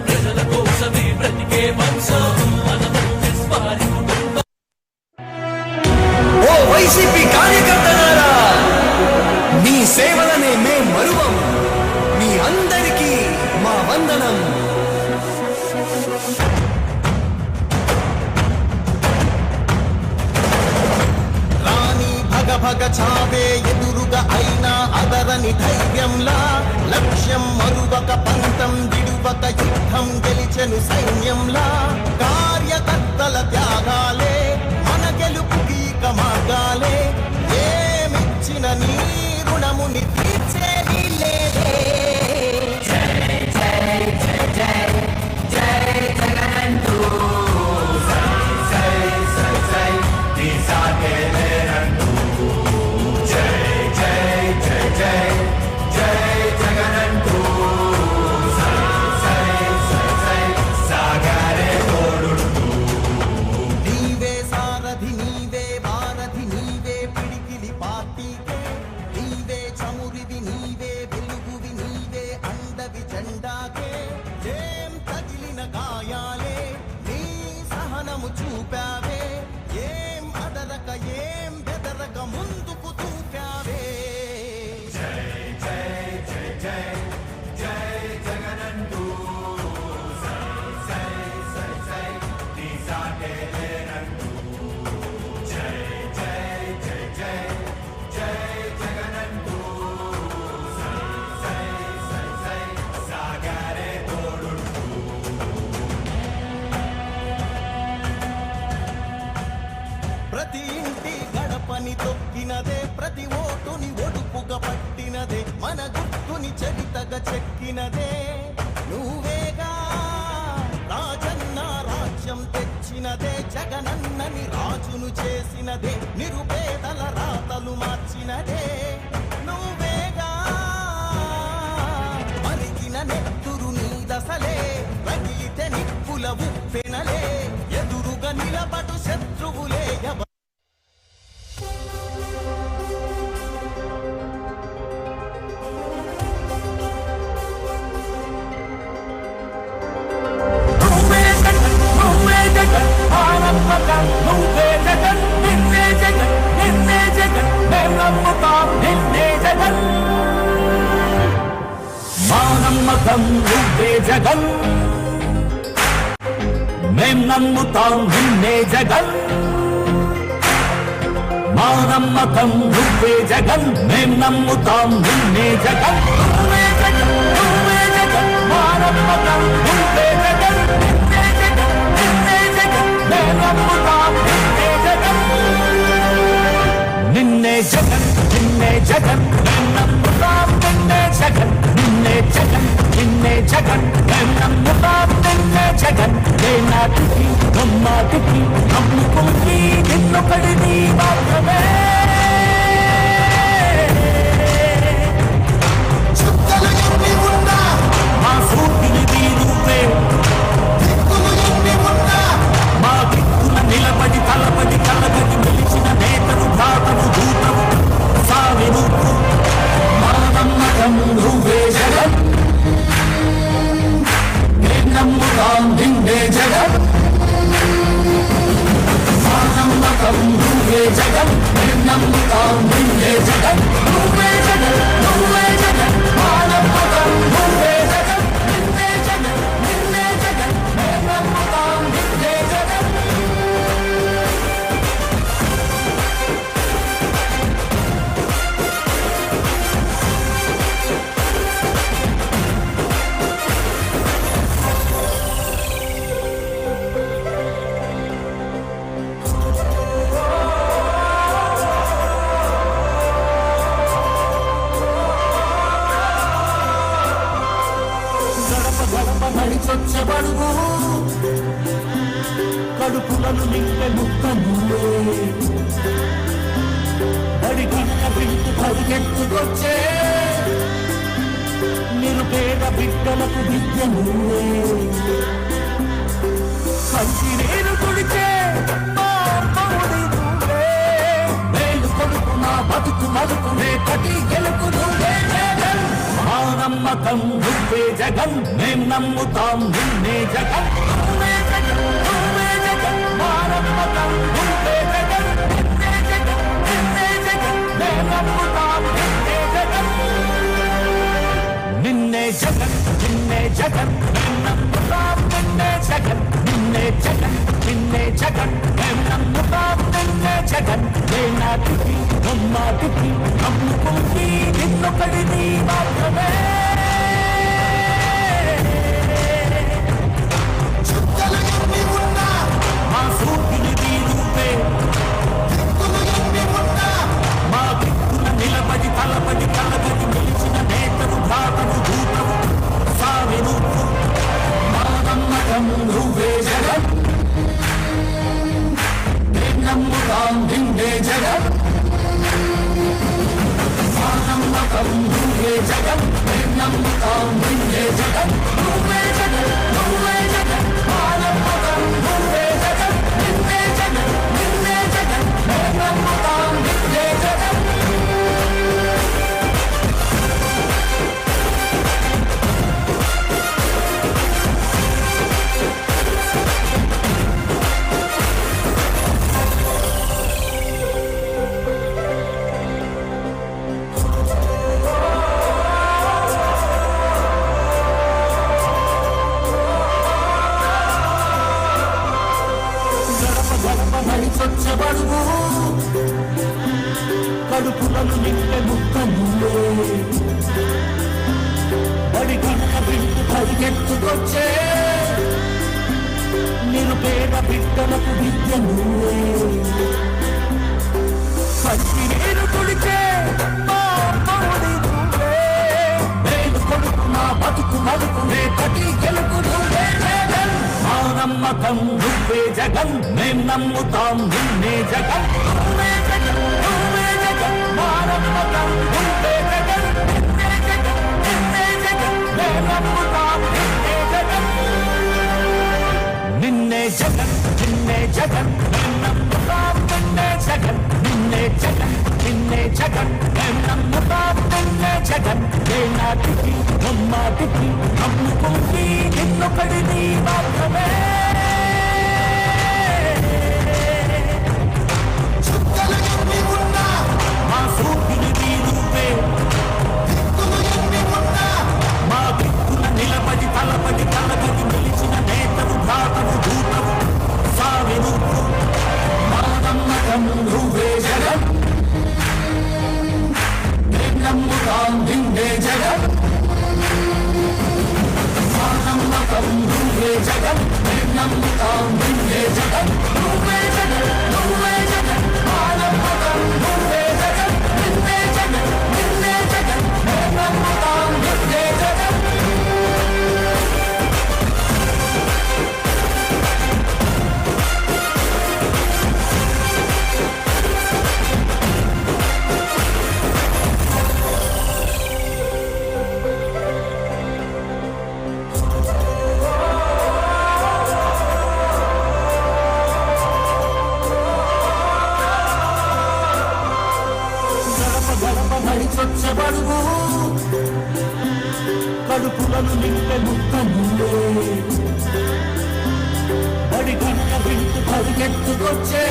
ప్రజల కోసమే బ్రతికే వంశం మనము వారి కుటుంబం. ఓ వైసీపీ కార్యకర్తలారా, మీ సేవలనే మే మరువం. మీ అందరికీ మా వందనం. భగ చావే ఎదురుగా అయినా అదరని ధైర్యంలా లక్ష్యం మరువక పంతం విడువక యుద్ధం గెలిచెను సైన్యంలా కార్యకర్తల త్యాగాలే మన గెలుపుకి మార్గాలే ఏమిచ్చిన నీ రుణముని తీర్చేది లేదే. జై జై జై జై జై జగనంటూ చూపావే ఏం అదరక ఏం బెదరక ముందుకు చూపావే. జై జై జై జై జై జగనంటూ సై సై సై సై నీ సాటే లేనంటూ. జై జై జై జై జై జగనంటూ సై సై సై సై సాగరే తోడుంటూ. ప్రతి ఇంటి గడపని తొక్కినదే, ప్రతి ఓటుని ఒడుపుగా పట్టినదే, మన గుర్తుని చరితగా చెక్కినదే నువ్వేగా. రాజన్న రాజ్యం తెచ్చినదే, జగనన్నని రాజును చేసినదే, నిరుపేదల రాతలు మార్చినదే నువ్వేగా. మరిగిన నెత్తురు నీ దశలే, రగిలితే నిప్పుల ఉప్పెనలే, ఎదురుగా నిలబడు శత్రువులే. నమ్మకం నువ్వే జగన్, మేం నమ్ముతాం నిన్నే జగన్. మా నమ్మకం నువ్వే జగన్, మేం నమ్ముతాం నిన్నే జగన్. నువ్వే జగన్, నువ్వే జగన్, మా నమ్మకం నువ్వే జగన్. నిన్నే జగన్, నిన్నే జగన్, మేం నమ్ముతాం నిన్నే జగన్. నిన్నే జగన్, నిన్నే జగన్, మేం నమ్ముతాం నిన్నే జగన్. నిన్నే జగన్, నిన్నే జగన్, మేం నమ్ముతాం నిన్నే జగన్. ఏ నాటికి నమ్మాటికి నమ్ముకుంది నిన్నొకడిని మాత్రమే. చుక్కలు ఎన్ని ఉన్నా మా సూటిని తీరుపే, దిక్కులు ఎన్ని ఉన్నా మా దిక్కున నిలబడి తలబడి కలగడి నిలిచిన నేతను భ్రాతను దూతను సావి నువ్వు. మా నమ్మకం నువ్వే జగన్, మేం నమ్ముతాం నిన్నే జగన్. మా నమ్మకం నువ్వే జగన్, మేం నమ్ముతాం నిన్నే జగన్. నువ్వే జగన్, నువ్వే జగన్, మా నమ్మకం నువ్వే జగన్. నిన్నే జగన్, నిన్నే జగన్, మేం నమ్ముతాం నిన్నే జగన్. నడిచొచ్చబడుగు కడుపులను నింపే ముక్కను బడిగిన్న బిడ్డ పరిగెత్తుకొచ్చే నిరుపేద బిడ్డలకు విద్యను కంచి నేను కొడిచే మేలు కొడుకు నా బతుకు మలుపునే కటి గెలుపు నువ్వే జగన్. మా నమ్మకం నువ్వే జగన్, జగన్ మేం నమ్ముతాం నిన్నే జగన్ నువ్వే జగన్ నువ్వే జగన్ మా నమ్మకం నువ్వే జగన్ నిన్నే జగన్ నిన్నే జగన్ మేం నమ్ముతాం నిన్నే జగన్ నిన్నే జగన్ నిన్నే జగన్ మేం నమ్ముతాం నిన్నే జగన్ నిన్నే జగన్ నిన్నే జగన్ మేం నమ్ముతాం నిన్నే జగన్ ఏనాటికి నమ్మాటికి నమ్ముకుంది నిన్నొకడిని మాత్రమే చుక్కలు ఎన్ని ఉన్నా మా సూర్యునిది నువ్వే దిక్కులు ఎన్ని ఉన్నా మా దిక్కున నిలబడి తలబడి కలబడి నిలిచిన నేతవు భ్రాతవు దూతవు సావి నువ్వు మా నమ్మకం నువ్వే జగన్ మేం నమ్ముతాం నిన్నే జగన్ మా నమ్మకం నువ్వే జగన్ మేం నమ్ముతాం నిన్నే జగన్ నువ్వే జగన్ నువ్వే జగన్ మా నమ్మకం నువ్వే జగన్ నిన్నే జగన్ నిన్నే జగన్ మేం నమ్ముతాం నిన్నే జగన్ గడపగడపబడి స్వచ్ఛబడుగు కడుపులను నింపే ముక్కములే బడి గంట బిడ్డు పరిగెత్తుకొచ్చే నిరుపేద బిడ్డలకు విద్య నువ్వే పచ్చి నీరు కుడిచే మా అమ్మఒడి నువ్వే నేను కొడుకు నా బతుకు మలుపు రేపటి గెలుపు నువ్వే జగన్ మా నమ్మకం నువ్వే జగన్ మేం నమ్ముతాం నిన్నే జగన్ నువ్వే జగన్ నువ్వే జగన్ మా నమ్మకం నువ్వే జగన్ నిన్నే జగన్ నిన్నే జగన్ మేం నమ్ముతాం నిన్నే జగన్ నిన్నే జగన్ నిన్నే జగన్ మేం నమ్ముతాం నిన్నే జగన్ నిన్నే జగన్ నిన్నే జగన్ మేం నమ్ముతాం నిన్నే జగన్ ఏనాటికి నమ్మాటికి నమ్ముకుంది నిన్నొకడిని మాత్రమే చుక్కలు ఎన్ని ఉన్నా మా సూర్యునిది నువ్వే దిక్కులు ఎన్ని ఉన్నా మా దిక్కున నిలబడి తలబడి కలబడి నిలిచిన నేతవు భ్రాతవు దూతవు సావి నువ్వు మా నమ్మకం నువ్వే జగన్ మేం నమ్ముతాం నిన్నే జగన్ మా నమ్మకం నువ్వే జగన్ మేం నమ్ముతాం నిన్నే జగన్ నువ్వే జగన్ నువ్వే జగన్ మా నమ్మకం నువ్వే జగన్ నిన్నే జగన్ నిన్నే జగన్ మేం నమ్ముతాం నిన్నే జగన్ గడపగడపబడి స్వచ్ఛబడుగు కడుపులను నింపే ముక్కములే బడి గంట బిడ్డు పరిగెత్తుకొచ్చే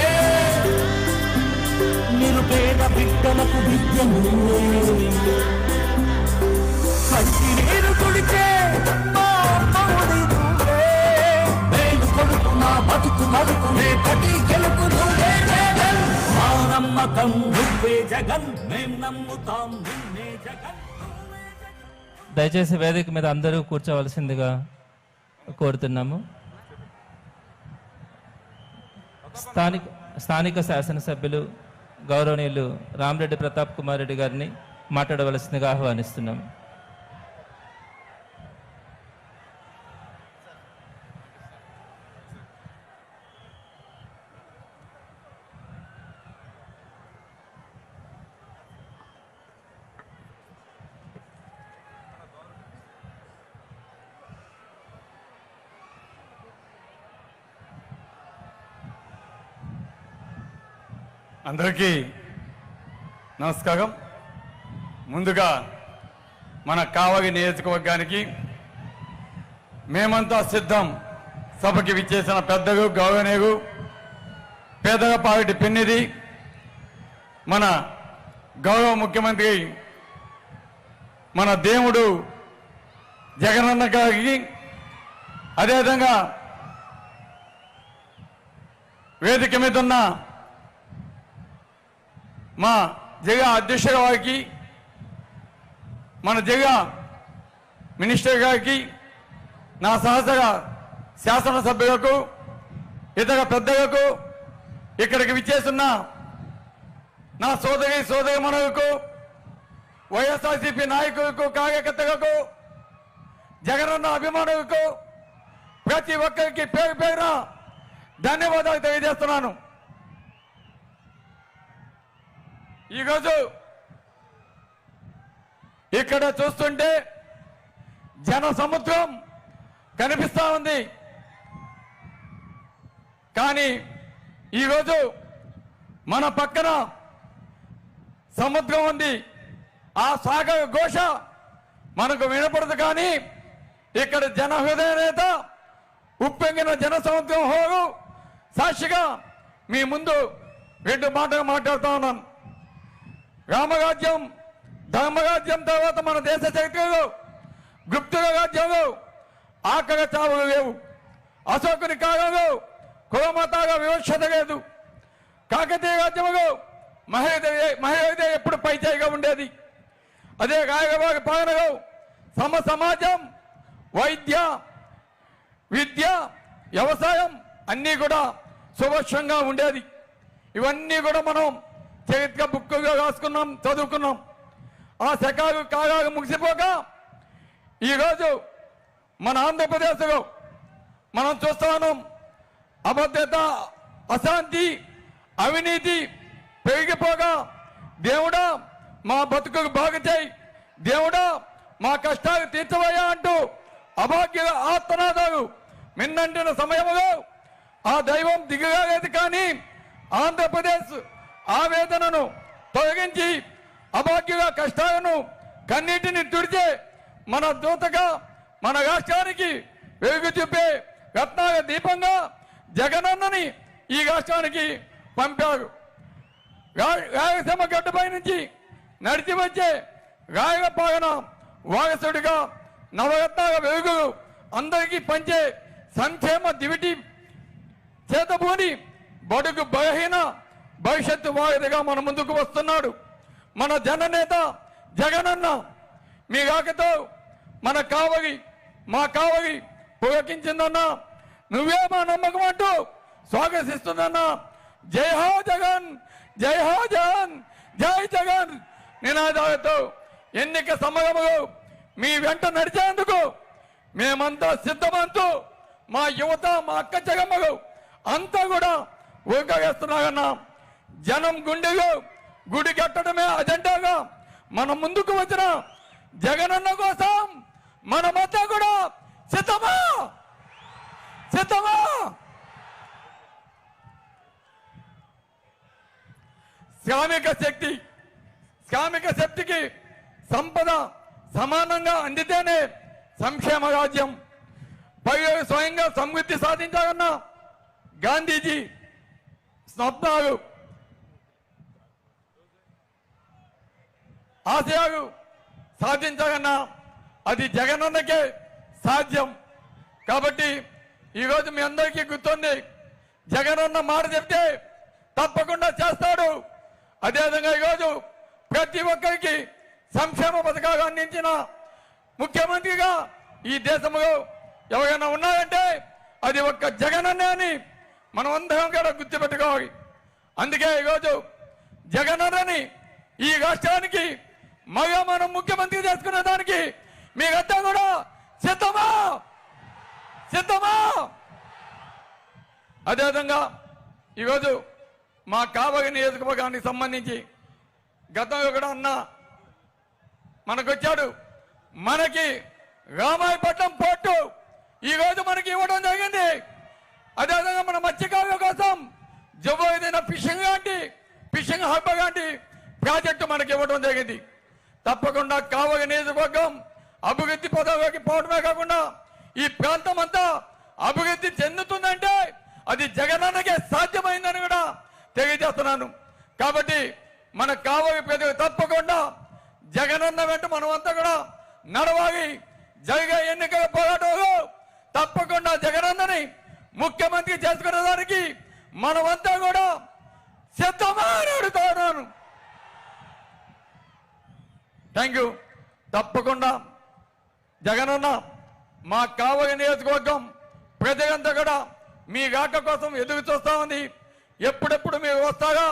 నిరుపేద బిడ్డలకు విద్య నువ్వే కంటి నీరు కుడిచే మా అమ్మఒడి నువ్వే నేను కొడుకు నా బతుకు మలుపు రేపటి గెలుపు నువ్వే జగన్ మా నమ్మకం నువ్వే జగన్ మేం నమ్ముతాం నిన్నే జగన్ దయచేసి వేదిక మీద అందరూ కూర్చోవలసిందిగా కోరుతున్నాము. స్థానిక శాసనసభ్యులు గౌరవనీయులు రామరెడ్డి ప్రతాప్ కుమార్ రెడ్డి గారిని మాట్లాడవలసిందిగా ఆహ్వానిస్తున్నాం. అందరికీ నమస్కారం. ముందుగా మన కావగి నియోజకవర్గానికి మేమంతా సిద్ధం. సభకి విచ్చేసిన పెద్దగు గౌరవనీయులు పేదగపాటి పెన్నిది మన గౌరవ ముఖ్యమంత్రి మన దేవుడు జగనన్న గారికి, అదేవిధంగా వేదిక మీద ఉన్న మా జిల్లా అధ్యక్షుల వారికి, మన జిల్లా మినిస్టర్ గారికి, నా సహచర శాసనసభ్యులకు, ఇతర పెద్దలకు, ఇక్కడికి విచ్చేస్తున్న నా సోదరిమణులకు, వైఎస్ఆర్సీపీ నాయకులకు, కార్యకర్తలకు, జగనన్న అభిమానులకు ప్రతి ఒక్కరికి పేరు పేరున ధన్యవాదాలు తెలియజేస్తున్నాను. ఈరోజు ఇక్కడ చూస్తుంటే జన సముద్రం కనిపిస్తా ఉంది. కానీ ఈరోజు మన పక్కన సముద్రం ఉంది. ఆ సాగర ఘోష మనకు వినపడదు. కానీ ఇక్కడ జన హృదయ నేత ఉప్పొంగిన జన సముద్రం హోరు సాక్షిగా మీ ముందు 2 మాటలు మాట్లాడుతా ఉన్నాను. రామరాజ్యం, ధర్మరాజ్యం తర్వాత మన దేశ చరిత్రలో గుప్తుల రాజ్యంలో ఆకలి చావులు లేవు. అశోకుని కాలంలో కులమతాల వివక్షత లేదు. కాకతీయ రాజ్యంలో మహిళ ఎప్పుడు పైచేయిగా ఉండేది. అదే రాయలవారి పాలనలో సమాజం, వైద్య, విద్య, వ్యవసాయం అన్నీ కూడా సుభక్షంగా ఉండేది. ఇవన్నీ కూడా మనం చరిత్ర బుక్కుగా రాసుకున్నాం, చదువుకున్నాం. ఆ శకాలు కాలాలు ముగిసిపోక ఈరోజు మన ఆంధ్రప్రదేశ్లో మనం చూస్తా ఉన్నాం. అభద్రత, అశాంతి, అవినీతి పెరిగిపోగా దేవుడా మా బతుకులు బాగు చేయి, దేవుడా మా కష్టాలు తీర్చవయ్యా అంటూ అభాగ్యుల ఆర్తనాదాలు మిన్నంటిన సమయంలో ఆ దైవం దిగలేదు. కానీ ఆంధ్రప్రదేశ్ ఆవేదనను తొలగించి అభాగ్యుల కష్టాలను కన్నీటిని తుడిచే మన దూతగా మన రాష్ట్రానికి వెలుగు చూపే రత్నాల దీపంగా జగనన్నని ఈ రాష్ట్రానికి పంపారు. రాయలసీమ గడ్డపై నుంచి నడిచి వచ్చే రాయల పాలన వారసుడిగా నవరత్నాల వెలుగులు అందరికీ పంచే సంక్షేమ దివిటి చేతబూని బడుగు బలహీన భవిష్యత్తు వారిదిగా మన ముందుకు వస్తున్నాడు మన జననేత జగనన్న. మీ రాకతో మన కావలి, మా కావలి పులకించిందన్నా. నువ్వే మా నమ్మకం అంటూ స్వాగతిస్తుందన్నా. జై హో జగన్, జై హో జగన్, జై జగన్ నినాదాలతో ఎన్నిక సమరములు మీ వెంట నడిచేందుకు మేమంతా సిద్ధమంటూ మా యువత, మా అక్క చెగమ్మలు అంతా కూడా ఊకవేస్తున్నారన్నా. జనం గుండెలు గుడి కట్టడమే అజెండాగా మన ముందుకు వచ్చిన జగనన్న కోసం మనమంతా కూడా సిద్ధమా సిద్ధమా. శ్రామిక శక్తికి సంపద సమానంగా అందితేనే సంక్షేమ రాజ్యం. పైగా స్వయంగా సమృద్ధి సాధించాలన్న గాంధీజీ స్వప్నాలు, ఆశయాలు సాధించాలన్నా అది జగనన్నకే సాధ్యం. కాబట్టి ఈరోజు మీ అందరికీ గుర్తుంది, జగనన్న మాట చెప్తే తప్పకుండా చేస్తాడు. అదేవిధంగా ఈరోజు ప్రతి ఒక్కరికి సంక్షేమ పథకాలు అందించిన ముఖ్యమంత్రిగా ఈ దేశంలో ఎవరైనా ఉన్నారంటే అది ఒక్క జగనన్నే అని మనం అందరం కూడా గుర్తుపెట్టుకోవాలి. అందుకే ఈరోజు జగనన్నని ఈ రాష్ట్రానికి మగ మనం ముఖ్యమంత్రి చేసుకునే దానికి మీరంతా కూడా సిద్ధమా సిద్ధమా. అదేవిధంగా ఈరోజు మా కావలి నియోజకవర్గానికి సంబంధించి గతంలో కూడా అన్న మనకొచ్చాడు. మనకి రామాయపట్నం పోర్టు ఈరోజు మనకి ఇవ్వడం జరిగింది. అదేవిధంగా మన మత్స్యకారుల కోసం జబ్బు ఏదైనా ఫిషింగ్ హబ్ లాంటి ప్రాజెక్టు మనకి ఇవ్వడం జరిగింది. తప్పకుండా కావలి నియోజకవర్గం అభివృద్ధి పదవిలోకి పోవడమే కాకుండా ఈ ప్రాంతం అంతా అభివృద్ధి చెందుతుందంటే అది జగనన్నకే సాధ్యమైందని కూడా తెలియజేస్తున్నాను. కాబట్టి మన కావలి ప్రజలు తప్పకుండా జగనన్న వెంట మనమంతా కూడా నడవాలి. జరిగే ఎన్నికల పోరాటంలో తప్పకుండా జగనన్నని ముఖ్యమంత్రి చేసుకునేదానికి మనమంతా కూడా సిద్ధమా అని అడుగుతున్నాను. Thank you. తప్పకుండా జగనన్న మా కావలి నియోజకవర్గం ప్రజలంతా కూడా మీ రాక కోసం ఎదురు చూస్తా ఉంది. ఎప్పుడెప్పుడు మీరు వస్తారా,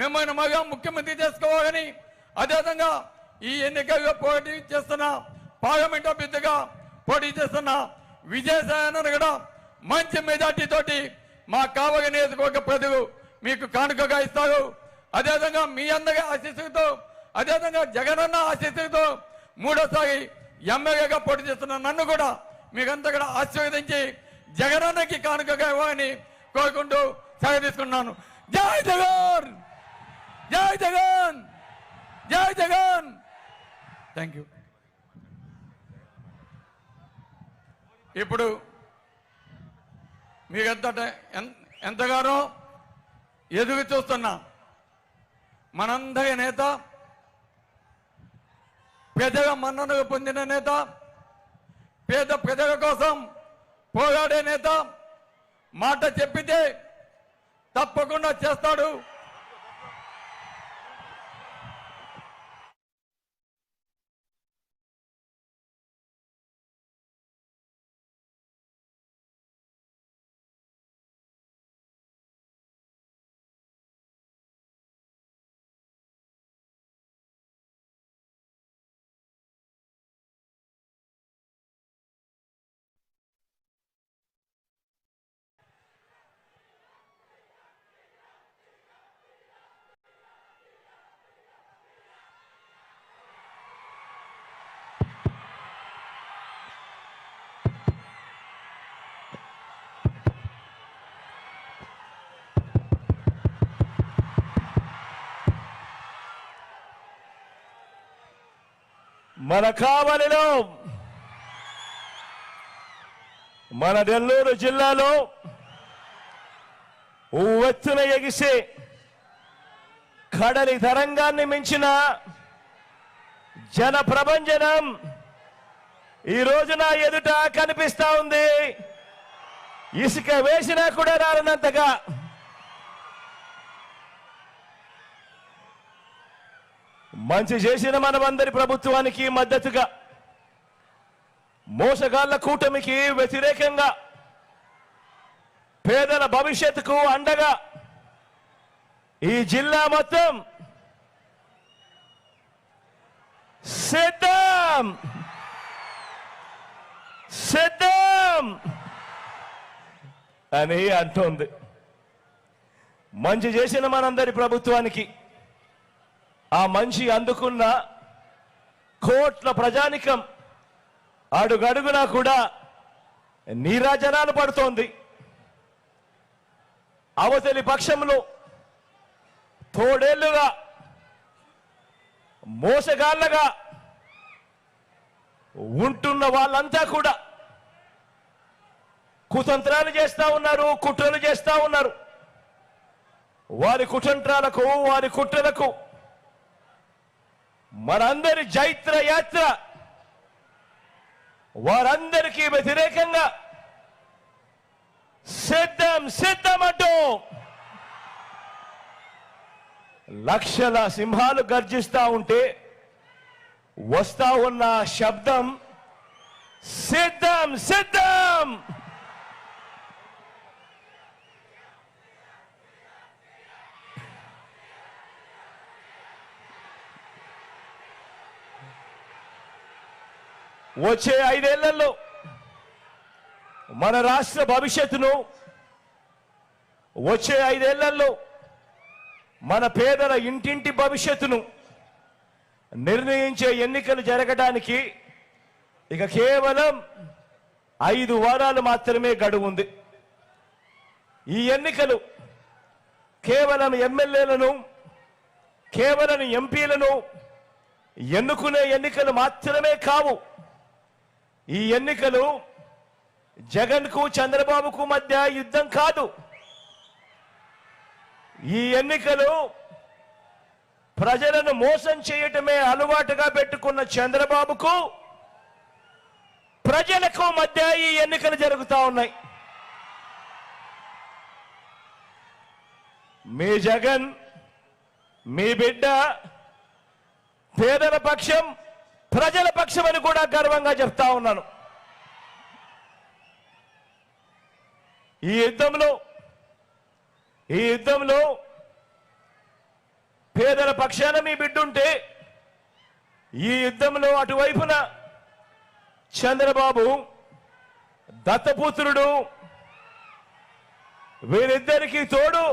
మిమ్మల్ని మగా ముఖ్యమంత్రి చేసుకోవాలని, అదేవిధంగా ఈ ఎన్నికల్లో పోటీ చేస్తున్న పార్లమెంట్ అభ్యర్థిగా పోటీ చేస్తున్న విజయసాయి కూడా మంచి మెజార్టీ తోటి మా కావలి నియోజకవర్గ ప్రజలు మీకు కానుకగా ఇస్తారు. అదేవిధంగా మీ అందరి ఆశీస్సులతో, అదేవిధంగా జగనన్న ఆశీస్సులతో మూడోసారి ఎమ్మెల్యేగా పోటీ చేస్తున్న నన్ను కూడా మీకంతా కూడా ఆశీర్వదించి జగనన్నకి కానుకగా ఇవ్వాలని కోరుకుంటూ సెలవు తీసుకున్నాను. జై జగన్, జై జగన్, జై జగన్. Thank you. ఇప్పుడు మీకంతట ఎంతగానో ఎదుగు చూస్తున్నా మనందరి నేత, ప్రజల మన్ననలు పొందిన నేత, పేద ప్రజల కోసం పోరాడే నేత, మాట చెప్పితే తప్పకుండా చేస్తాడు. మన కావలిలో, మన నెల్లూరు జిల్లాలో ఉవ్వెత్తున ఎగిసే కడలి తరంగాన్ని మించిన జన ప్రభంజనం ఈ రోజు నా ఎదుట కనిపిస్తా ఉంది. ఇసుక వేసినా కూడా రాలనంతగా మంచి చేసిన మనమందరి ప్రభుత్వానికి మద్దతుగా, మోసగాళ్ల కూటమికి వ్యతిరేకంగా, పేదల భవిష్యత్తుకు అండగా ఈ జిల్లా మొత్తం సిద్ధం సిద్ధం అని అంటోంది. మంచి చేసిన మనందరి ప్రభుత్వానికి, ఆ మంచి అందుకున్న కోట్ల ప్రజానికం అడుగడుగునా కూడా నీరాజనాలు పడుతోంది. అవతలి పక్షంలో తోడేళ్లుగా మోసగాళ్లగా ఉంటున్న వాళ్ళంతా కూడా కుతంత్రాలు చేస్తా ఉన్నారు, కుట్రలు చేస్తా ఉన్నారు. వారి కుతంత్రాలకు, వారి కుట్రలకు మనందరి జైత్ర యాత్ర వారందరికీ వ్యతిరేకంగా సిద్ధం సిద్ధమంటూ లక్షల సింహాలు గర్జిస్తా ఉంటే వస్తా ఉన్న శబ్దం సిద్ధం సిద్ధం. వచ్చే 5 ఏళ్లలో మన రాష్ట్ర భవిష్యత్తును, వచ్చే 5 ఏళ్లలో మన పేదల ఇంటింటి భవిష్యత్తును నిర్ణయించే ఎన్నికలు జరగడానికి ఇక కేవలం 5 వారాలు మాత్రమే గడువు ఉంది. ఈ ఎన్నికలు కేవలం ఎమ్మెల్యేలను, కేవలం ఎంపీలను ఎన్నుకునే ఎన్నికలు మాత్రమే కావు. ఈ ఎన్నికలు జగన్కు చంద్రబాబుకు మధ్య యుద్ధం కాదు. ఈ ఎన్నికలు ప్రజలను మోసం చేయటమే అలవాటుగా పెట్టుకున్న చంద్రబాబుకు ప్రజలకు మధ్య ఈ ఎన్నికలు జరుగుతూ ఉన్నాయి. మీ జగన్, మీ బిడ్డ పేదల పక్షం, ప్రజల పక్షం అని కూడా గర్వంగా చెప్తా ఉన్నాను. ఈ యుద్ధంలో పేదల పక్షాన మీ బిడ్డుంటే, ఈ యుద్ధంలో అటువైపున చంద్రబాబు దత్తపుత్రుడు, వీరిద్దరికీ తోడు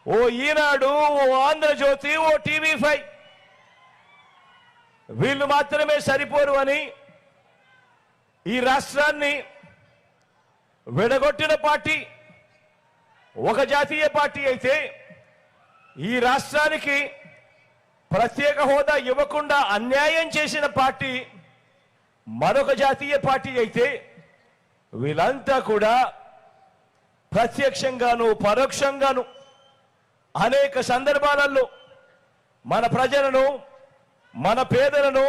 ఓ ఈనాడు, ఓ ఆంధ్రజ్యోతి, ఓ టీవీ5 వీళ్ళు మాత్రమే సరిపోరు అని ఈ రాష్ట్రాన్ని విడగొట్టిన పార్టీ ఒక జాతీయ పార్టీ అయితే, ఈ రాష్ట్రానికి ప్రత్యేక హోదా ఇవ్వకుండా అన్యాయం చేసిన పార్టీ మరొక జాతీయ పార్టీ అయితే, వీళ్ళంతా కూడా ప్రత్యక్షంగాను పరోక్షంగాను అనేక సందర్భాలలో మన ప్రజలను, మన పేదలను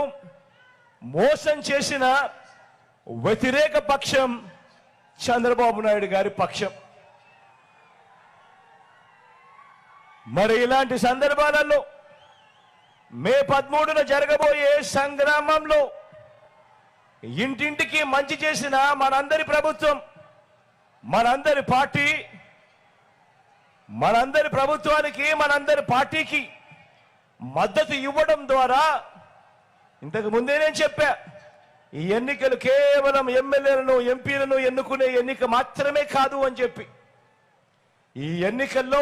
మోసం చేసిన వ్యతిరేక పక్షం చంద్రబాబు నాయుడు గారి పక్షం. మరి ఇలాంటి సందర్భాలలో మే 13న జరగబోయే సంగ్రామంలో ఇంటింటికి మంచి చేసిన మనందరి ప్రభుత్వం, మనందరి పార్టీ, మనందరి ప్రభుత్వానికి, మనందరి పార్టీకి మద్దతు ఇవ్వడం ద్వారా, ఇంతకు ముందే నేను చెప్పా, ఈ ఎన్నికలు కేవలం ఎమ్మెల్యేలను, ఎంపీలను ఎన్నుకునే ఎన్నిక మాత్రమే కాదు అని చెప్పి, ఈ ఎన్నికల్లో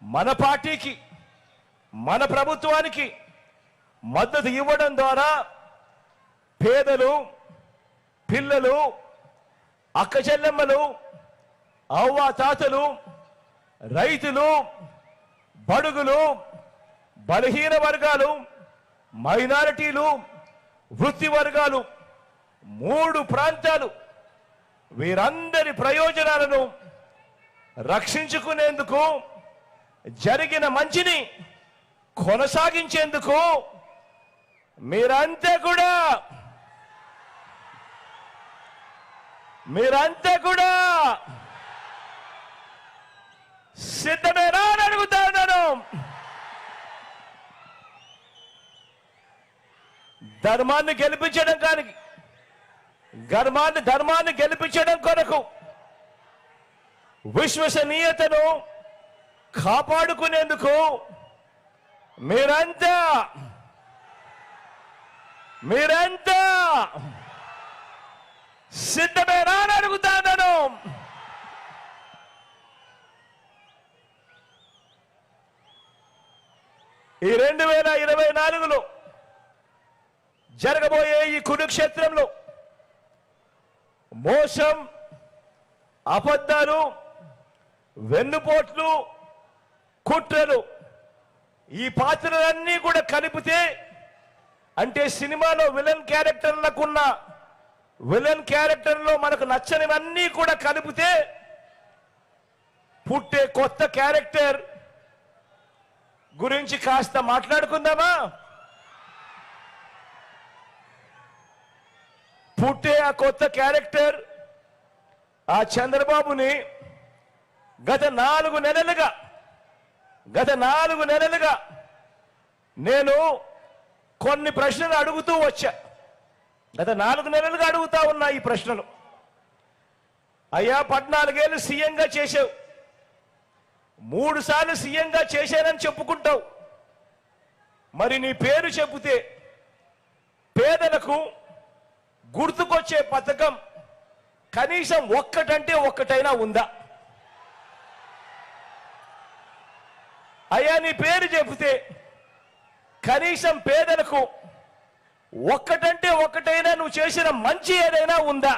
మన పార్టీకి, మన ప్రభుత్వానికి మద్దతు ఇవ్వడం ద్వారా పేదలు, పిల్లలు, అక్క చెల్లెమ్మలు, అవ్వ తాతలు, రైతులు, బడుగులు, బలహీన వర్గాలు, మైనారిటీలు, వృత్తి వర్గాలు, 3 ప్రాంతాలు, వీరందరి ప్రయోజనాలను రక్షించుకునేందుకు, జరిగిన మంచిని కొనసాగించేందుకు మీరంతా కూడా సిద్ధమేనా అని అడుగుతా ఉన్నాను. ధర్మాన్ని గెలిపించడం కొరకు, విశ్వసనీయతను కాపాడుకునేందుకు మీరంతా సిద్ధమేనా అని అడుగుతాను. ఈ 2024లో జరగబోయే ఈ కురుక్షేత్రంలో మోసం, అబద్ధాలు, వెన్నుపోట్లు, కుట్రలు, ఈ పాత్రలన్నీ కూడా కలిపితే, అంటే సినిమాలో విలన్ క్యారెక్టర్లో మనకు నచ్చనివన్నీ కూడా కలిపితే పుట్టే కొత్త క్యారెక్టర్ గురించి కాస్త మాట్లాడుకుందామా? పుట్టే ఆ కొత్త క్యారెక్టర్ ఆ చంద్రబాబుని గత 4 నెలలుగా నేను కొన్ని ప్రశ్నలు అడుగుతూ వచ్చా. గత 4 నెలలుగా అడుగుతా ఉన్నా ఈ ప్రశ్నలు. అయ్యా, 14 ఏళ్ళు సీఎంగా చేసావు, 3 సార్లు సీఎంగా చేశానని చెప్పుకుంటావు. మరి నీ పేరు చెబితే పేదలకు గుర్తుకొచ్చే పథకం కనీసం ఒక్కటైనా ఉందా? అయ్యా, నీ పేరు చెబితే కనీసం పేదలకు ఒక్కటైనా నువ్వు చేసిన మంచి ఏదైనా ఉందా?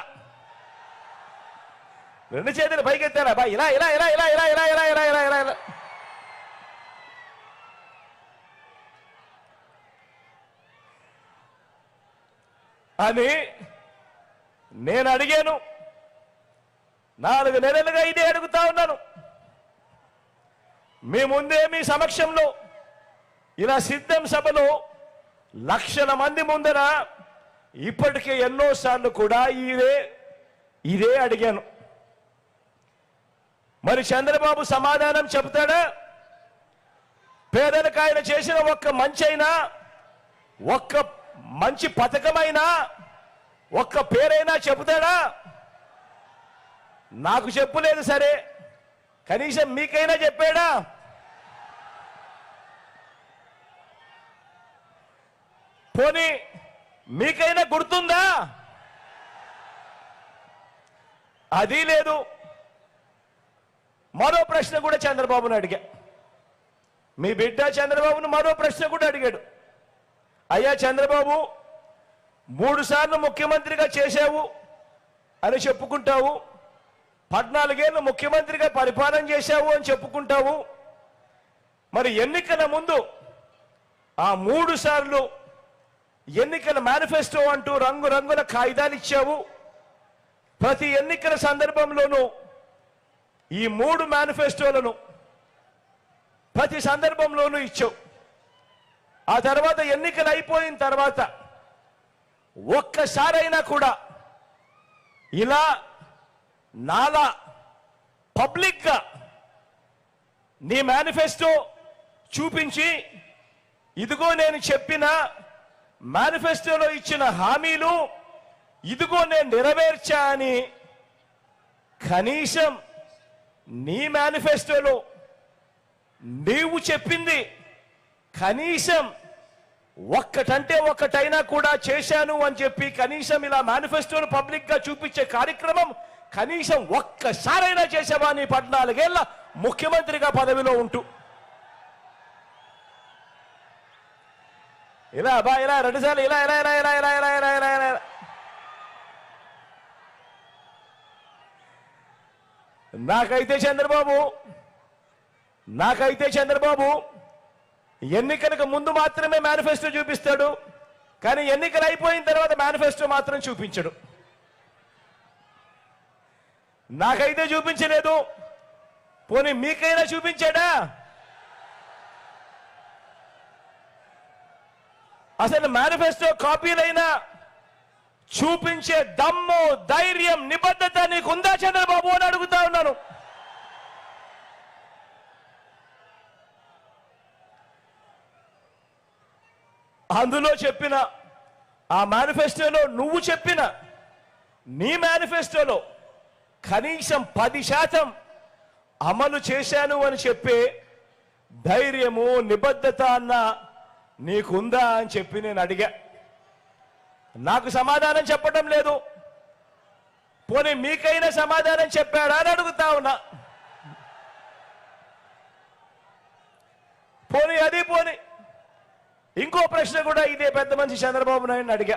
2 చేతులు పైకెత్తారా బా? ఇలా అని నేను అడిగాను, 4 నెలలుగా ఇదే అడుగుతా ఉన్నాను. మీ ముందే మీ సమక్షంలో ఇలా సిద్ధం సభలో లక్షల మంది ముందర ఇప్పటికే ఎన్నోసార్లు కూడా ఇదే అడిగాను. మరి చంద్రబాబు సమాధానం చెప్తాడా? పేదలకు ఆయన చేసిన ఒక్క మంచైనా, ఒక్క మంచి పథకమైనా, ఒక్క పేరైనా చెబుతాడా? నాకు చెప్పులేదు సరే, కనీసం మీకైనా చెప్పాడా? పోనీ మీకైనా గుర్తుందా? అది లేదు. మరో ప్రశ్న కూడా చంద్రబాబును అడిగా. మీ బిడ్డ చంద్రబాబును మరో ప్రశ్న కూడా అడిగాడు. అయ్యా చంద్రబాబు, 3 సార్లు ముఖ్యమంత్రిగా చేశావు అని చెప్పుకుంటావు, 14 ఏళ్ళు ముఖ్యమంత్రిగా పరిపాలన చేశావు అని చెప్పుకుంటావు. మరి ఎన్నికల ముందు ఆ 3 సార్లు ఎన్నికల మేనిఫెస్టో అంటూ రంగురంగుల కాగితాలు ఇచ్చావు. ప్రతి ఎన్నికల సందర్భంలోనూ ఈ 3 మేనిఫెస్టోలను ప్రతి సందర్భంలోనూ ఇచ్చావు. ఆ తర్వాత ఎన్నికలు అయిపోయిన తర్వాత ఒక్కసారైనా కూడా ఇలా నాలా పబ్లిక్గా నీ మేనిఫెస్టో చూపించి, ఇదిగో నేను చెప్పిన మేనిఫెస్టోలో ఇచ్చిన హామీలు ఇదిగో నేను నెరవేర్చా అని కనీసం నీ మేనిఫెస్టోలో నీవు చెప్పింది కనీసం ఒక్కటంటే ఒక్కటైనా కూడా చేశాను అని చెప్పి కనీసం ఇలా మేనిఫెస్టోను పబ్లిక్ గా చూపించే కార్యక్రమం కనీసం ఒక్కసారైనా చేసావా నీ 14 ఏళ్ల ముఖ్యమంత్రిగా పదవిలో ఉంటూ? ఇలా బా ఇలా 2 సార్లు ఇలా ఇలా ఇలా ఇలా ఇలా ఇలా ఇలా ఇలా ఇలా నాకైతే చంద్రబాబు ఎన్నికలకు ముందు మాత్రమే మేనిఫెస్టో చూపిస్తాడు, కానీ ఎన్నికలు అయిపోయిన తర్వాత మేనిఫెస్టో మాత్రం చూపించడు. నాకైతే చూపించలేదు. పోనీ మీకైనా చూపించాడా? అసలు మేనిఫెస్టో కాపీలైనా చూపించే దమ్ము, ధైర్యం, నిబద్ధత నీకుందా చంద్రబాబు అని అడుగుతా ఉన్నాను. అందులో చెప్పిన ఆ మేనిఫెస్టోలో నువ్వు చెప్పిన నీ మేనిఫెస్టోలో కనీసం 10% అమలు చేశాను అని చెప్పే ధైర్యము, నిబద్ధత అన్న నీకుందా అని చెప్పి నేను అడిగా. నాకు సమాధానం చెప్పడం లేదు. పోనీ మీకైనా సమాధానం చెప్పాడా అని అడుగుతా ఉన్నా. పోనీ ఇంకో ప్రశ్న కూడా ఇదే పెద్ద మనిషి చంద్రబాబు నాయుడు అడిగా.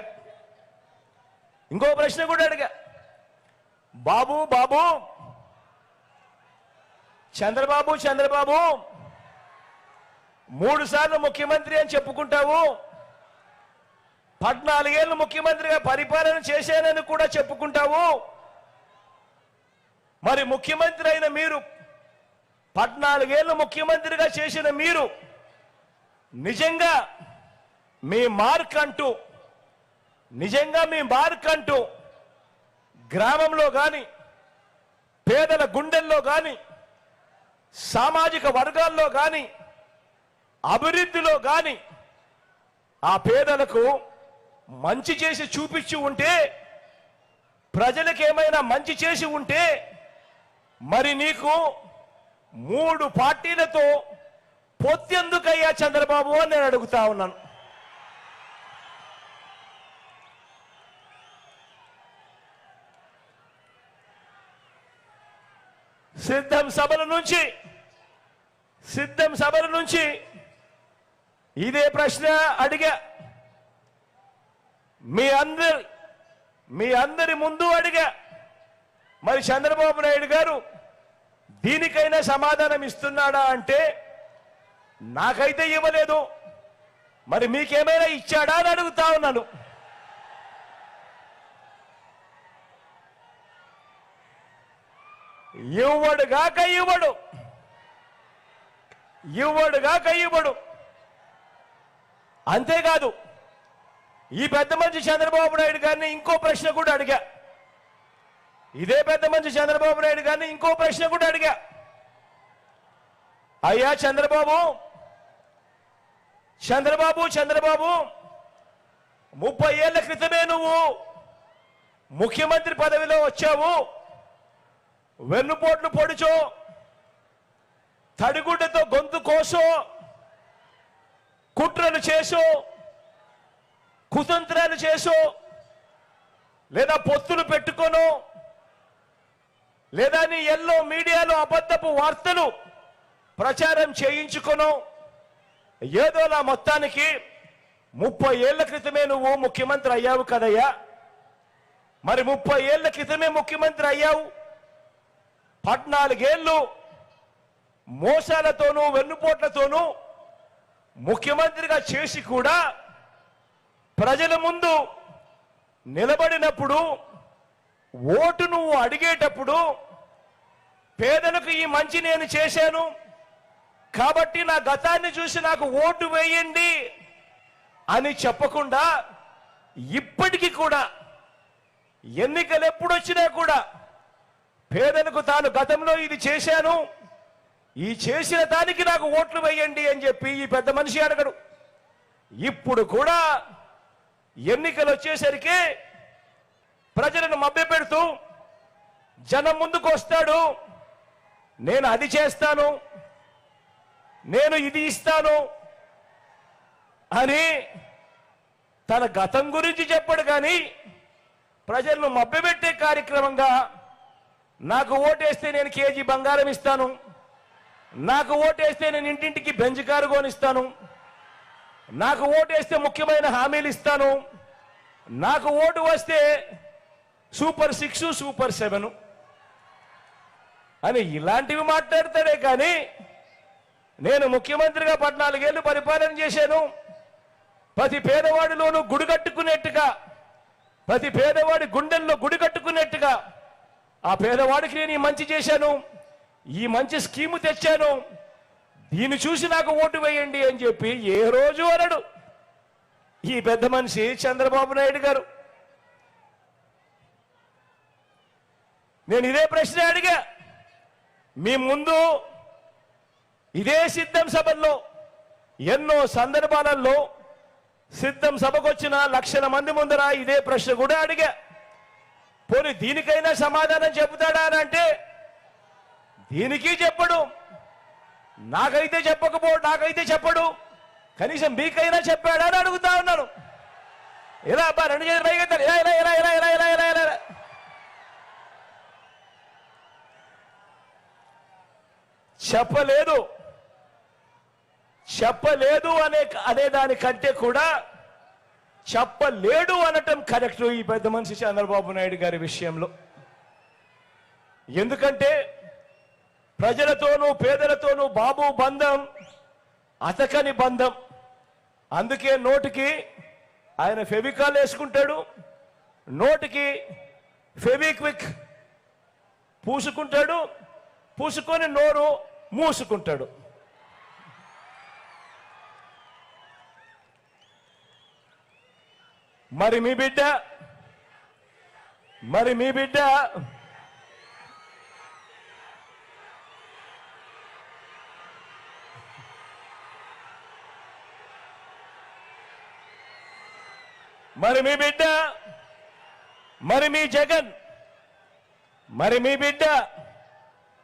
ఇంకో ప్రశ్న కూడా అడిగా. బాబు చంద్రబాబు 3 సార్లు ముఖ్యమంత్రి అని చెప్పుకుంటావు, 14 ఏళ్ళు ముఖ్యమంత్రిగా పరిపాలన చేశానని కూడా చెప్పుకుంటావు. మరి ముఖ్యమంత్రి అయిన మీరు, 14 ఏళ్ళు ముఖ్యమంత్రిగా చేసిన మీరు నిజంగా మీ మార్క్ అంటూ గ్రామంలో కానీ, పేదల గుండెల్లో కానీ, సామాజిక వర్గాల్లో కానీ, అభివృద్ధిలో కానీ ఆ పేదలకు మంచి చేసి చూపించి ఉంటే, ప్రజలకు ఏమైనా మంచి చేసి ఉంటే, మరి నీకు 3 పార్టీలతో పొత్తెందుకయ్యా చంద్రబాబు అని నేను అడుగుతా ఉన్నాను. సిద్ధం సభల నుంచి ఇదే ప్రశ్న అడిగా. మీ అందరి ముందు అడిగా. మరి చంద్రబాబు నాయుడు గారు దీనికైనా సమాధానం ఇస్తున్నాడా అంటే నాకైతే ఇవ్వలేదు. మరి మీకేమైనా ఇచ్చాడా అని అడుగుతా ఉన్నాను. ఇవ్వడుగాక ఇవ్వడు, ఇవ్వడుగాక ఇవ్వడు. అంతేకాదు ఈ పెద్ద మనిషి చంద్రబాబు నాయుడు గారిని ఇంకో ప్రశ్న కూడా అడిగా. ఇదే పెద్ద మనిషి చంద్రబాబు నాయుడు గారిని ఇంకో ప్రశ్న కూడా అడిగా. అయ్యా చంద్రబాబు 30 ఏళ్ల క్రితమే నువ్వు ముఖ్యమంత్రి పదవిలో వచ్చావు. వెన్నుపోట్లు పొడిచో, తడిగుడ్డతో గొంతు కోసో, కుట్రలు చేసో, కుతంత్రాలు చేసో, లేదా పొత్తులు పెట్టుకోనో, లేదా నీ ఎల్లో మీడియాలో అబద్ధపు వార్తలు ప్రచారం చేయించుకోనో, ఏదోలా మొత్తానికి 30 ఏళ్ల క్రితమే నువ్వు ముఖ్యమంత్రి అయ్యావు కదయ్యా. మరి 30 ఏళ్ల క్రితమే ముఖ్యమంత్రి అయ్యావు. 14 ఏళ్ళు మోసాలతోనూ వెన్నుపోట్లతోనూ ముఖ్యమంత్రిగా చేసి కూడా ప్రజల ముందు నిలబడినప్పుడు, ఓటు నువ్వు అడిగేటప్పుడు పేదలకు ఈ మంచి నేను చేశాను కాబట్టి నా గతాన్ని చూసి నాకు ఓటు వేయండి అని చెప్పకుండా, ఇప్పటికీ కూడా ఎన్నికలు ఎప్పుడొచ్చినా కూడా పేదలకు తాను గతంలో ఇది చేశాను, ఈ చేసిన దానికి నాకు ఓట్లు వేయండి అని చెప్పి ఈ పెద్ద మనిషి అడగడు. ఇప్పుడు కూడా ఎన్నికలు వచ్చేసరికి ప్రజలను మభ్యపెడుతూ జనం ముందుకు వస్తాడు. నేను అది చేస్తాను, నేను ఇది ఇస్తాను అని తన గతం గురించి చెప్పడు. కానీ ప్రజలను మభ్యపెట్టే కార్యక్రమంగా నాకు ఓటేస్తే నేను కేజీ బంగారం ఇస్తాను, నాకు ఓటేస్తే నేను ఇంటింటికి బెంజ్ కారు కొనిస్తాను, నాకు ఓటేస్తే ముఖ్యమైన హామీలు ఇస్తాను, నాకు ఓటు వస్తే సూపర్ 6 సూపర్ 7 అని ఇలాంటివి మాట్లాడతాడే. కానీ నేను ముఖ్యమంత్రిగా 14 ఏళ్ళు పరిపాలన చేశాను, ప్రతి పేదవాడిలోనూ గుడి కట్టుకునేట్టుగా, ప్రతి పేదవాడి గుండెల్లో గుడి కట్టుకునేట్టుగా ఆ పేదవాడికి నేను ఈ మంచి చేశాను, ఈ మంచి స్కీము తెచ్చాను, దీన్ని చూసి నాకు ఓటు వేయండి అని చెప్పి ఏ రోజు అనడు ఈ పెద్ద మనిషి చంద్రబాబు నాయుడు గారు. నేను ఇదే ప్రశ్న అడిగా. మీ ముందు ఇదే సిద్ధం సభల్లో ఎన్నో సందర్భాలలో సిద్ధం సభకొచ్చిన లక్షల మంది ముందర ఇదే ప్రశ్న కూడా అడిగా. పోనీ దీనికైనా సమాధానం చెబుతాడా అని అంటే దీనికి చెప్పడు, నాకైతే చెప్పడు, కనీసం మీకైనా చెప్పాడా అని అడుగుతా ఉన్నాను. ఇలా అబ్బా 2 చేతులు పైకి ఎత్తాలి, ఇలా చెప్పలేదు అనే దానికంటే కూడా చెప్పలేడు అనటం కరెక్ట్ ఈ పెద్ద మనిషి చంద్రబాబు నాయుడు గారి విషయంలో. ఎందుకంటే ప్రజలతోనూ పేదలతోనూ బాబు బంధం అతకని బంధం. అందుకే నోటికి ఆయన ఫెవికాల్ వేసుకుంటాడు, నోటికి ఫెవిక్విక్ పూసుకుంటాడు, పూసుకొని నోరు మూసుకుంటాడు. మరి మీ బిడ్డ మరి మీ బిడ్డ మరి మీ జగన్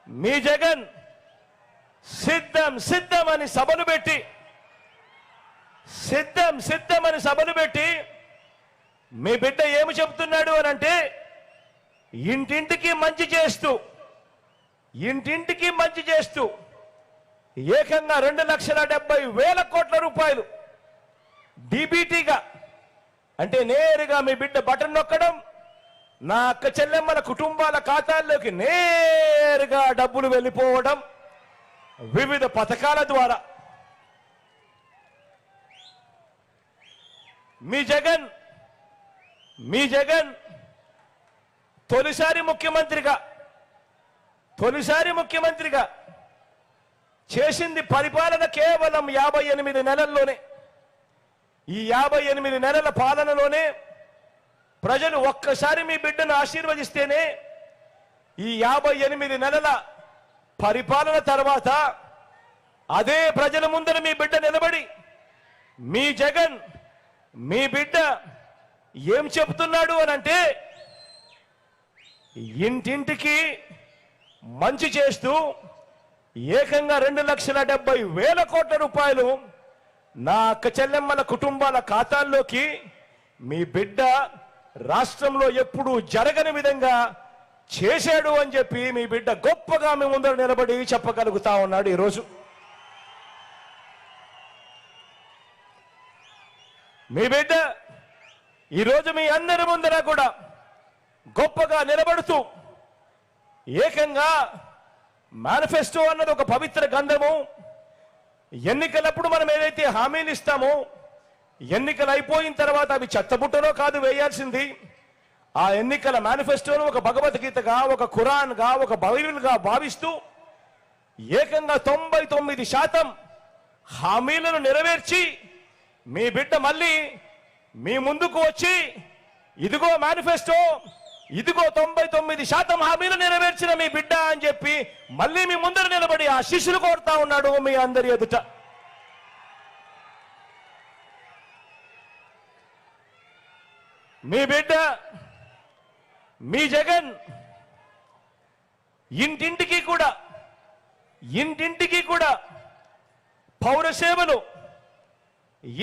మీ జగన్ సిద్ధం అని సభలు పెట్టి మీ బిడ్డ ఏమి చెబుతున్నాడు అని అంటే ఇంటింటికి మంచి చేస్తూ ఏకంగా 2,70,000 కోట్ల రూపాయలు డీబీటీగా, అంటే నేరుగా మీ బిడ్డ బటన్ నొక్కడం, నా అక్క చెల్లెమ్మల కుటుంబాల ఖాతాల్లోకి నేరుగా డబ్బులు వెళ్ళిపోవడం వివిధ పథకాల ద్వారా. మీ జగన్ తొలిసారి ముఖ్యమంత్రిగా తొలిసారి ముఖ్యమంత్రిగా చేసింది పరిపాలన కేవలం 58 నెలల్లోనే. ఈ 58 నెలల పాలనలోనే ప్రజలు ఒక్కసారి మీ బిడ్డను ఆశీర్వదిస్తేనే ఈ 58 నెలల పరిపాలన తర్వాత అదే ప్రజల ముందర మీ బిడ్డ నిలబడి మీ జగన్ మీ బిడ్డ ఏం చెప్తున్నాడు అనంటే, ఇంటింటికి మంచి చేస్తూ ఏకంగా 2,70,000 కోట్ల రూపాయలు నా అక్క చెల్లెమ్మల కుటుంబాల ఖాతాల్లోకి మీ బిడ్డ రాష్ట్రంలో ఎప్పుడూ జరగని విధంగా చేశాడు అని చెప్పి మీ బిడ్డ గొప్పగా మీ ముందర నిలబడి చెప్పగలుగుతా ఉన్నాడు. ఈరోజు మీ బిడ్డ ఈరోజు మీ అందరి ముందర కూడా గొప్పగా నిలబడుతూ ఏకంగా మేనిఫెస్టో అన్నది ఒక పవిత్ర గంధము. ఎన్నికలప్పుడు మనం ఏదైతే హామీలు ఇస్తామో ఎన్నికలు అయిపోయిన తర్వాత అవి చెత్తబుట్టలో కాదు వేయాల్సింది. ఆ ఎన్నికల మేనిఫెస్టోను ఒక భగవద్గీతగా, ఒక ఖురాన్గా, ఒక బైబిల్గా భావిస్తూ ఏకంగా 99% హామీలను నెరవేర్చి మీ బిడ్డ మళ్ళీ మీ ముందుకు వచ్చి ఇదిగో మేనిఫెస్టో, ఇదిగో 99% హామీలు నెరవేర్చిన మీ బిడ్డ అని చెప్పి మళ్ళీ మీ ముందర నిలబడి ఆశీస్సులు కోరుతా ఉన్నాడు మీ అందరి ఎదుట. మీ బిడ్డ మీ జగన్ ఇంటింటికి కూడా పౌర సేవలు,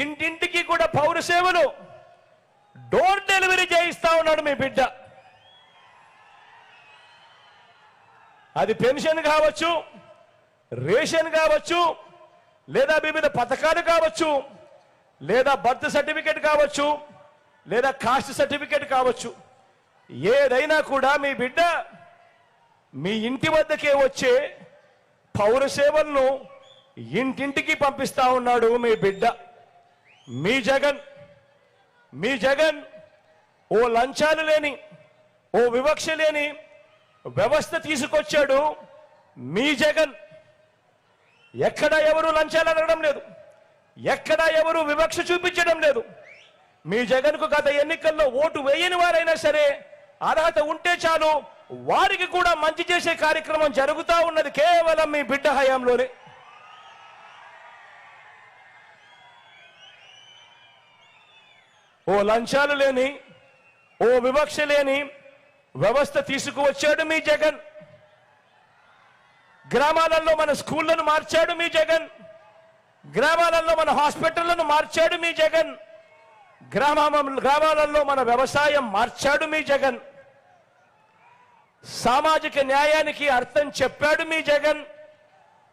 ఇంటింటికి కూడా పౌర సేవలు డోర్ డెలివరీ చేయిస్తా ఉన్నాడు మీ బిడ్డ. అది పెన్షన్ కావచ్చు, రేషన్ కావచ్చు, లేదా వివిధ పథకాలు కావచ్చు, లేదా బర్త్ సర్టిఫికేట్ కావచ్చు, లేదా కాస్ట్ సర్టిఫికేట్ కావచ్చు, ఏదైనా కూడా మీ బిడ్డ మీ ఇంటి వద్దకే వచ్చే పౌర సేవలను ఇంటింటికి పంపిస్తా ఉన్నాడు మీ బిడ్డ. మీ జగన్ ఓ లంచాలు లేని, ఓ వివక్ష లేని వ్యవస్థ తీసుకొచ్చాడు. మీ జగన్ ఎక్కడా ఎవరు లంచాలు అడగడం లేదు, ఎక్కడా ఎవరు వివక్ష చూపించడం లేదు. మీ జగన్కు గత ఎన్నికల్లో ఓటు వేయని వారైనా సరే అర్హత ఉంటే చాలు, వారికి కూడా మంచి చేసే కార్యక్రమం జరుగుతూ ఉన్నది కేవలం మీ బిడ్డ హయాంలోనే. ఓ లంచాలు లేని, ఓ వివక్ష లేని వ్యవస్థ తీసుకువచ్చాడు మీ జగన్. గ్రామాలలో మన స్కూళ్లను మార్చాడు మీ జగన్. గ్రామాలలో మన హాస్పిటళ్లను మార్చాడు మీ జగన్. గ్రామాలలో మన వ్యవసాయం మార్చాడు మీ జగన్. సామాజిక న్యాయానికి అర్థం చెప్పాడు మీ జగన్.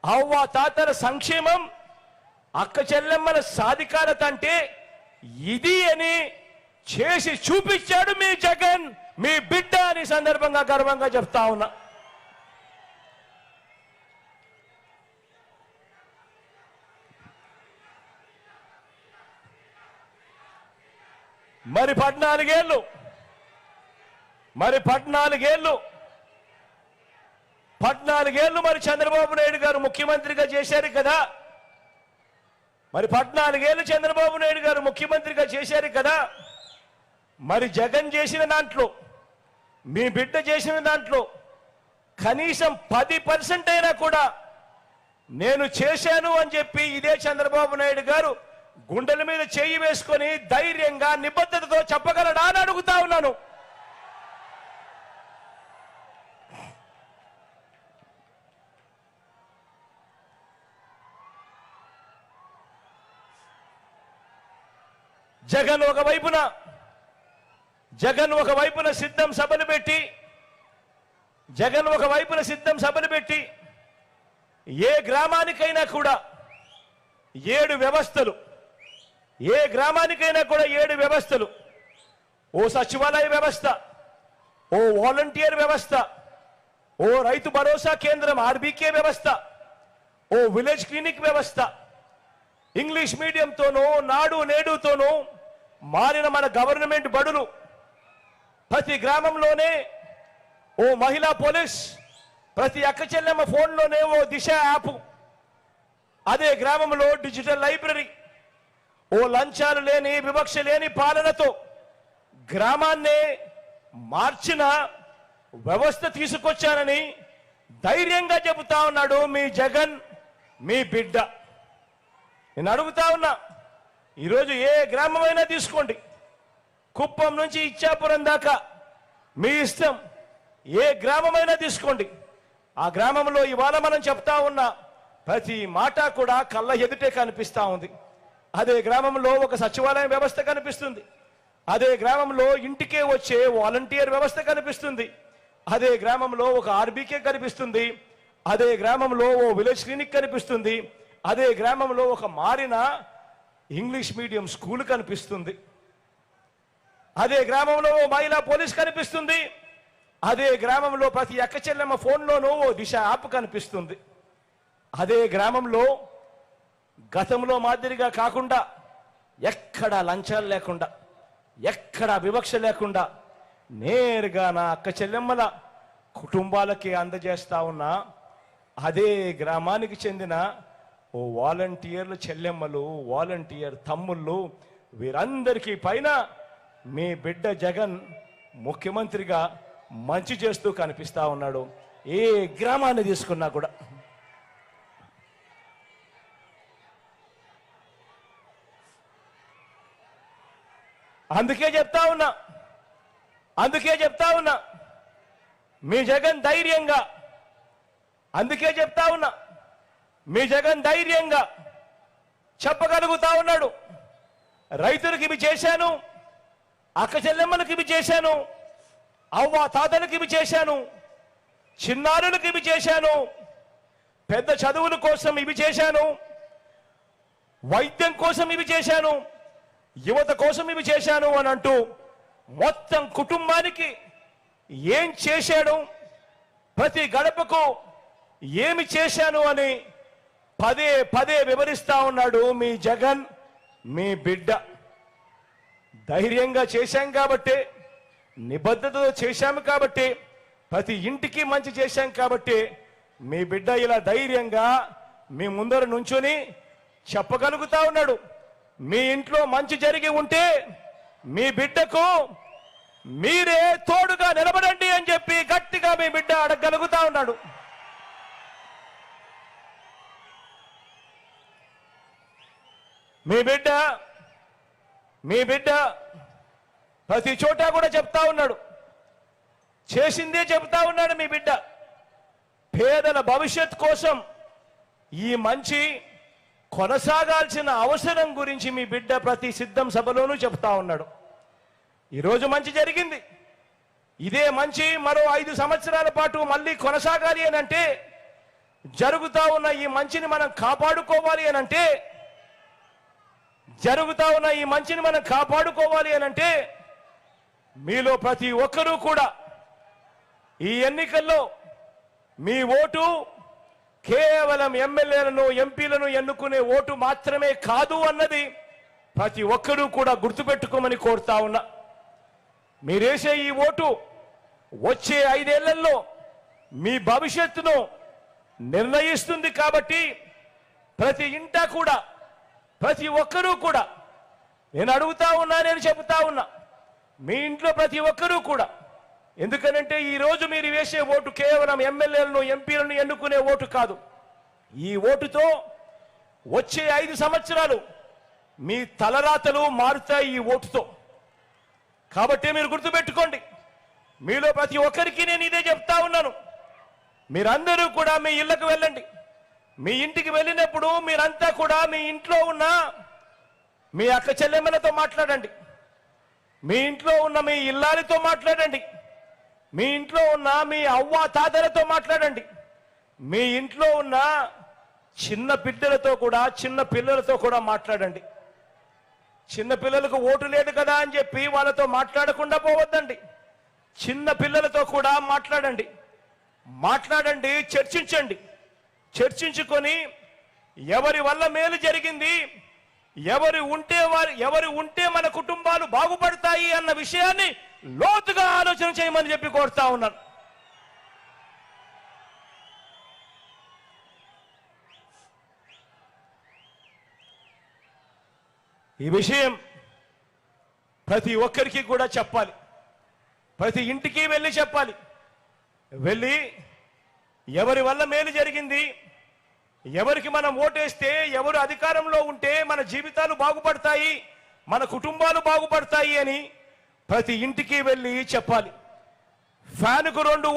అవ్వ తాతల సంక్షేమం, అక్క చెల్లెమ్మల సాధికారత అంటే ఇది అని చేసి చూపించాడు మీ జగన్. మీ బిడ్డ అని సందర్భంగా గర్వంగా చెప్తా ఉన్నా. మరి 14 మరి చంద్రబాబు నాయుడు గారు ముఖ్యమంత్రిగా చేశారు కదా. మరి 14 చంద్రబాబు నాయుడు గారు ముఖ్యమంత్రిగా చేశారు కదా. మరి జగన్ చేసిన దాంట్లో, మీ బిడ్డ చేసిన దాంట్లో కనీసం 10% అయినా కూడా నేను చేశాను అని చెప్పి ఇదే చంద్రబాబు నాయుడు గారు గుండెల మీద చేయి వేసుకొని ధైర్యంగా నిబద్ధతతో చెప్పగలడా అని అడుగుతా ఉన్నాను. జగన్ ఒకవైపున సిద్ధం సభలు పెట్టి ఏ గ్రామానికైనా కూడా 7 వ్యవస్థలు, ఏ గ్రామానికైనా కూడా 7 వ్యవస్థలు, ఓ సచివాలయ వ్యవస్థ, ఓ వాలంటీర్ వ్యవస్థ, ఓ రైతు భరోసా కేంద్రం ఆర్బీకే వ్యవస్థ, ఓ విలేజ్ క్లినిక్ వ్యవస్థ, ఇంగ్లీష్ మీడియంతోనూ నాడు నేడుతోనూ మారిన మన గవర్నమెంట్ బడులు, ప్రతి గ్రామంలోనే ఓ మహిళా పోలీస్, ప్రతి అక్క చెల్లెమ్మ ఫోన్లోనే ఓ దిశ యాప్, అదే గ్రామంలో డిజిటల్ లైబ్రరీ, ఓ లంచాలు లేని వివక్ష లేని పాలనతో గ్రామాన్నే మార్చిన వ్యవస్థ తీసుకొచ్చానని ధైర్యంగా చెబుతా ఉన్నాడు మీ జగన్, మీ బిడ్డ. నేను అడుగుతా ఉన్నా, ఈరోజు ఏ గ్రామమైనా తీసుకోండి, కుప్పం నుంచి ఇచ్చాపురం దాకా మీ ఇష్టం, ఏ గ్రామమైనా తీసుకోండి. ఆ గ్రామంలో ఇవాళ మనం చెప్తా ఉన్న ప్రతి మాట కూడా కళ్ళ ఎదుటే కనిపిస్తా ఉంది. అదే గ్రామంలో ఒక సచివాలయం వ్యవస్థ కనిపిస్తుంది, అదే గ్రామంలో ఇంటికే వచ్చే వాలంటీర్ వ్యవస్థ కనిపిస్తుంది, అదే గ్రామంలో ఒక ఆర్బీకే కనిపిస్తుంది, అదే గ్రామంలో ఓ విలేజ్ క్లినిక్ కనిపిస్తుంది, అదే గ్రామంలో ఒక మారిన ఇంగ్లీష్ మీడియం స్కూల్ కనిపిస్తుంది, అదే గ్రామంలో ఓ మహిళా పోలీస్ కనిపిస్తుంది, అదే గ్రామంలో ప్రతి అక్క చెల్లెమ్మ ఫోన్లోనూ ఓ దిశ యాప్ కనిపిస్తుంది. అదే గ్రామంలో గతంలో మాదిరిగా కాకుండా ఎక్కడ లంచాలు లేకుండా, ఎక్కడ వివక్ష లేకుండా నేరుగా నా అక్క చెల్లెమ్మల కుటుంబాలకి అందజేస్తా ఉన్నా అదే గ్రామానికి చెందిన ఓ వాలంటీర్ల చెల్లెమ్మలు, వాలంటీర్ తమ్ముళ్ళు, వీరందరికీ పైన మీ బిడ్డ జగన్ ముఖ్యమంత్రిగా మంచి చేస్తూ కనిపిస్తా ఉన్నాడు. ఏ గ్రామాన్ని తీసుకున్నా కూడా. అందుకే చెప్తా ఉన్నా మీ జగన్ ధైర్యంగా, అందుకే చెప్తా ఉన్నా మీ జగన్ ధైర్యంగా చెప్పగలుగుతా ఉన్నాడు. రైతులకు ఇవి చేశాను, అక్క చెల్లెమ్మలకు ఇవి చేశాను, అవ్వ తాతలకు ఇవి చేశాను, చిన్నారులకు ఇవి చేశాను, పెద్ద చదువుల కోసం ఇవి చేశాను, వైద్యం కోసం ఇవి చేశాను, యువత కోసం ఇవి చేశాను అని అంటూ మొత్తం కుటుంబానికి ఏం చేశాడు, ప్రతి గడపకు ఏమి చేశాను అని పదే పదే వివరిస్తా ఉన్నాడు మీ జగన్, మీ బిడ్డ. ధైర్యంగా చేశాం కాబట్టి, నిబద్ధతతో చేశాము కాబట్టి, ప్రతి ఇంటికి మంచి చేశాం కాబట్టి మీ బిడ్డ ఇలా ధైర్యంగా మీ ముందర నుంచుని చెప్పగలుగుతా ఉన్నాడు. మీ ఇంట్లో మంచి జరిగి ఉంటే మీ బిడ్డకు మీరే తోడుగా నిలబడండి అని చెప్పి గట్టిగా మీ బిడ్డ అడగగలుగుతా ఉన్నాడు. మీ బిడ్డ ప్రతి చోట కూడా చెప్తా ఉన్నాడు, చేసిందే చెప్తా ఉన్నాడు మీ బిడ్డ. పేదల భవిష్యత్ కోసం ఈ మంచి కొనసాగాల్సిన అవసరం గురించి మీ బిడ్డ ప్రతి సిద్ధం సభలోనూ చెప్తా ఉన్నాడు. ఈరోజు మంచి జరిగింది, ఇదే మంచి మరో 5 సంవత్సరాల పాటు మళ్ళీ కొనసాగాలి అని అంటే, జరుగుతా ఉన్న ఈ మంచిని మనం కాపాడుకోవాలి అని అంటే, మీలో ప్రతి ఒక్కరూ కూడా ఈ ఎన్నికల్లో మీ ఓటు కేవలం ఎమ్మెల్యేలను, ఎంపీలను ఎన్నుకునే ఓటు మాత్రమే కాదు అన్నది ప్రతి ఒక్కరూ కూడా గుర్తుపెట్టుకోమని కోరుతా ఉన్నా. మీరేసే ఈ ఓటు వచ్చే 5 ఏళ్లలో మీ భవిష్యత్తును నిర్ణయిస్తుంది. కాబట్టి ప్రతి ఇంట కూడా, ప్రతి ఒక్కరూ కూడా, నేను అడుగుతా ఉన్నా, నేను చెబుతా ఉన్నా, మీ ఇంట్లో ప్రతి ఒక్కరూ కూడా, ఎందుకనంటే ఈరోజు మీరు వేసే ఓటు కేవలం ఎమ్మెల్యేలను, ఎంపీలను ఎన్నుకునే ఓటు కాదు. ఈ ఓటుతో వచ్చే 5 సంవత్సరాలు మీ తలరాతలు మారుతాయి ఈ ఓటుతో. కాబట్టి మీరు గుర్తుపెట్టుకోండి, మీలో ప్రతి ఒక్కరికి నేను ఇదే చెప్తా ఉన్నాను. మీరందరూ కూడా మీ ఇళ్లకు వెళ్ళండి. మీ ఇంటికి వెళ్ళినప్పుడు మీరంతా కూడా మీ ఇంట్లో ఉన్న మీ అక్క చెల్లెమ్మలతో మాట్లాడండి, మీ ఇంట్లో ఉన్న మీ ఇల్లాలతో మాట్లాడండి, మీ ఇంట్లో ఉన్న మీ అవ్వ తాతలతో మాట్లాడండి, మీ ఇంట్లో ఉన్న చిన్న బిడ్డలతో కూడా, చిన్న పిల్లలతో కూడా మాట్లాడండి. చిన్న పిల్లలకు ఓటు లేదు కదా అని చెప్పి వాళ్ళతో మాట్లాడకుండా పోవద్దండి. చిన్న పిల్లలతో కూడా మాట్లాడండి, చర్చించండి. చర్చించుకొని ఎవరి వల్ల మేలు జరిగింది, ఎవరు ఉంటే మన కుటుంబాలు బాగుపడతాయి అన్న విషయాన్ని లోతుగా ఆలోచన చేయమని చెప్పి కోరుతా ఉన్నాను. ఈ విషయం ప్రతి ఒక్కరికి కూడా చెప్పాలి, ప్రతి ఇంటికి వెళ్ళి చెప్పాలి. వెళ్ళి ఎవరి వల్ల మేలు జరిగింది, ఎవరికి మనం ఓటేస్తే ఎవరు అధికారంలో ఉంటే మన జీవితాలు బాగుపడతాయి, మన కుటుంబాలు బాగుపడతాయి అని ప్రతి ఇంటికి వెళ్ళి చెప్పాలి. ఫ్యానుకు 2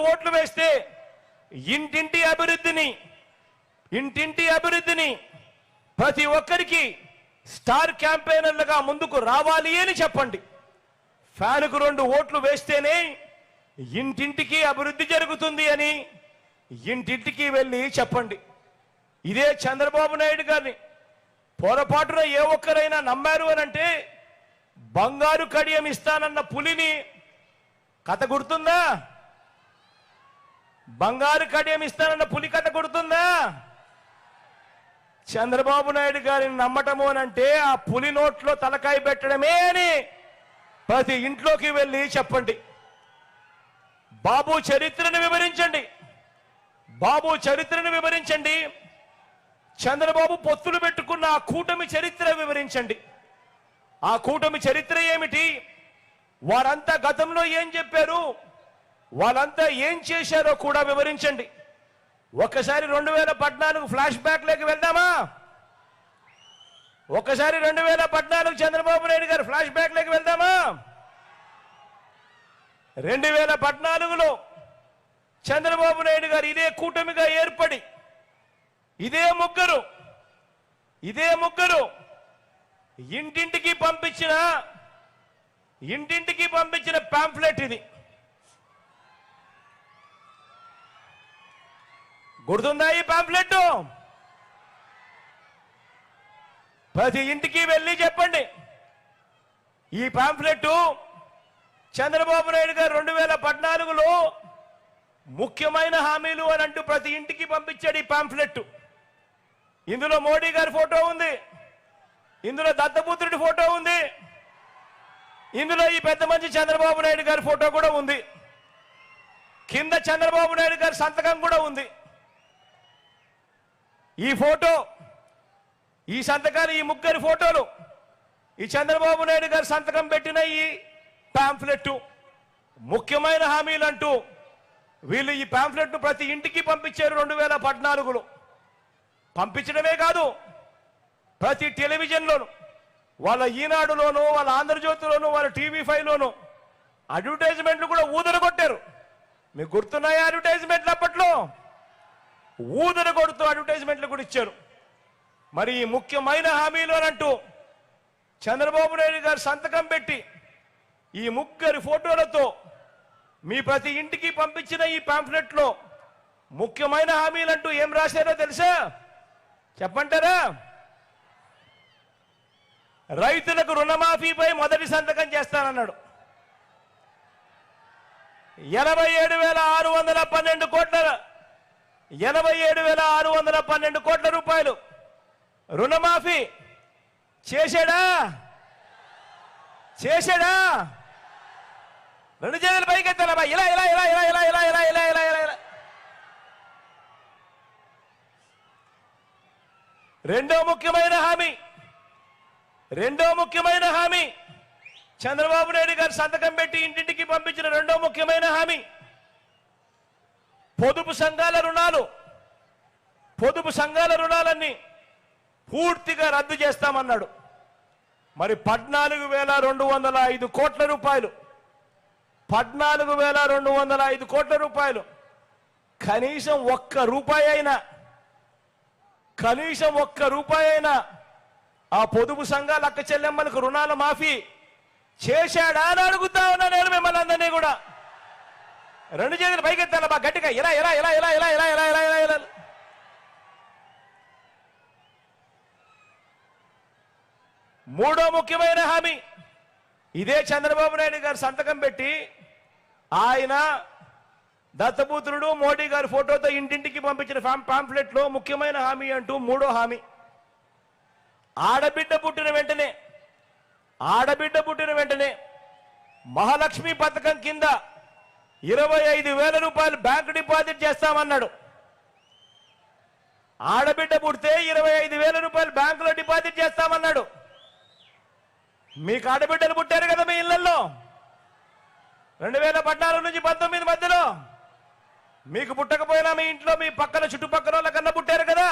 ఓట్లు వేస్తే ఇంటింటి అభివృద్ధిని ప్రతి ఒక్కరికి స్టార్ క్యాంపెయినర్లుగా ముందుకు రావాలి అని చెప్పండి. ఫ్యానుకు 2 ఓట్లు వేస్తేనే ఇంటింటికి అభివృద్ధి జరుగుతుంది అని ఇంటింటికి వెళ్ళి చెప్పండి. ఇదే చంద్రబాబు నాయుడు గారిని పొరపాటున ఏ ఒక్కరైనా నమ్మారు అని అంటే బంగారు కడియం ఇస్తానన్న పులిని కథ గుర్తుందా? బంగారు కడియం ఇస్తానన్న పులి కథ గుర్తుందా? చంద్రబాబు నాయుడు గారిని నమ్మటము అని అంటే ఆ పులి నోట్లో తలకాయ పెట్టడమే అని ప్రతి ఇంట్లోకి వెళ్ళి చెప్పండి. బాబు చరిత్రను వివరించండి. చంద్రబాబు పొత్తులు పెట్టుకున్న ఆ కూటమి చరిత్ర వివరించండి. ఆ కూటమి చరిత్ర ఏమిటి, వారంతా గతంలో ఏం చెప్పారు, వాళ్ళంతా ఏం చేశారో కూడా వివరించండి. ఒక్కసారి 2014 ఫ్లాష్ బ్యాక్ లోకి వెళ్దామా? ఒక్కసారి 2014 చంద్రబాబు నాయుడు గారు ఫ్లాష్ బ్యాక్ లోకి వెళ్దామా? 2014లో చంద్రబాబు నాయుడు గారు ఇదే కూటమిగా ఏర్పడి ఇదే ముగ్గురు ఇంటింటికి పంపించిన పాంఫ్లెట్ ఇది. గుర్తుందా ఈ పాంఫ్లెట్? ప్రతి ఇంటికి వెళ్ళి చెప్పండి. ఈ పాంఫ్లెట్ చంద్రబాబు నాయుడు గారు 2014లో ముఖ్యమైన హామీలు అని అంటూ ప్రతి ఇంటికి పంపించాడు ఈ పాంఫ్లెట్. ఇందులో మోడీ గారి ఫోటో ఉంది, ఇందులో దత్తపుత్రుడి ఫోటో ఉంది, ఇందులో ఈ పెద్ద మంచి చంద్రబాబు నాయుడు గారి ఫోటో కూడా ఉంది, కింద చంద్రబాబు నాయుడు గారి సంతకం కూడా ఉంది. ఈ సంతకాలు, ఈ ముగ్గురి ఫోటోలు, ఈ చంద్రబాబు నాయుడు గారు సంతకం పెట్టిన ఈ పాంఫ్లెట్ ముఖ్యమైన హామీలు అంటూ వీళ్ళు ఈ పాంఫ్లెట్ ప్రతి ఇంటికి పంపించారు 2014లో. పంపించడమే కాదు, ప్రతి టెలివిజన్లోను, వాళ్ళ ఈనాడులోను, వాళ్ళ ఆంధ్రజ్యోతిలోను, వాళ్ళ TV5లోను అడ్వర్టైజ్మెంట్లు కూడా ఊదరగొట్టారు. మీకు గుర్తున్నాయా అడ్వర్టైజ్మెంట్లు? అప్పట్లో ఊదరగొడుతూ అడ్వర్టైజ్మెంట్లు కూడా ఇచ్చారు. మరి ఈ ముఖ్యమైన హామీలు అంటూ చంద్రబాబు నాయుడు గారు సంతకం పెట్టి ఈ ముగ్గురి ఫోటోలతో మీ ప్రతి ఇంటికి పంపించిన ఈ పాంఫ్లెట్లో ముఖ్యమైన హామీలు అంటూ ఏం రాశారో తెలుసా? చెప్పంటారా? రైతులకు రుణమాఫీపై మొదటి సంతకం చేస్తానన్నాడు. 87,612 కోట్ల రూపాయలు రుణమాఫీ చేశాడా? రెండు చేతులు పైకెత్తాలమ్మా. ఇలా రెండో ముఖ్యమైన హామీ చంద్రబాబు నాయుడు గారు సంతకం పెట్టి ఇంటింటికి పంపించిన రెండో ముఖ్యమైన హామీ పొదుపు సంఘాల రుణాలన్నీ పూర్తిగా రద్దు చేస్తామన్నాడు. మరి 14,205 కోట్ల రూపాయలు 14,205 కోట్ల రూపాయలు కనీసం ఒక్క రూపాయి అయినా ఆ పొదుపు సంఘాల అక్క చెల్లెమ్మలకు రుణాల మాఫీ చేశాడా అని అడుగుతా ఉన్నా నేను మిమ్మల్ని అందరినీ కూడా. రెండు చేతులు పైకెత్తాల బా గట్టిగా. ఇలా మూడో ముఖ్యమైన హామీ ఇదే చంద్రబాబు నాయుడు గారు సంతకం పెట్టి ఆయన దత్తపుత్రుడు మోడీ గారి ఫోటోతో ఇంటింటికి పంపించిన పాంఫ్లెట్ లో ముఖ్యమైన హామీ అంటూ మూడో హామీ ఆడబిడ్డ పుట్టిన వెంటనే మహాలక్ష్మి పథకం కింద 25,000 రూపాయలు బ్యాంకు డిపాజిట్ చేస్తామన్నాడు. ఆడబిడ్డ పుడితే 25,000 రూపాయలు బ్యాంకులో డిపాజిట్ చేస్తామన్నాడు. మీకు ఆడబిడ్డలు పుట్టారు కదా మీ ఇళ్లలో 2014 నుంచి 19 మధ్యలో. మీకు పుట్టకపోయినా మీ ఇంట్లో మీ పక్కన చుట్టుపక్కల వాళ్ళకన్నా పుట్టారు కదా.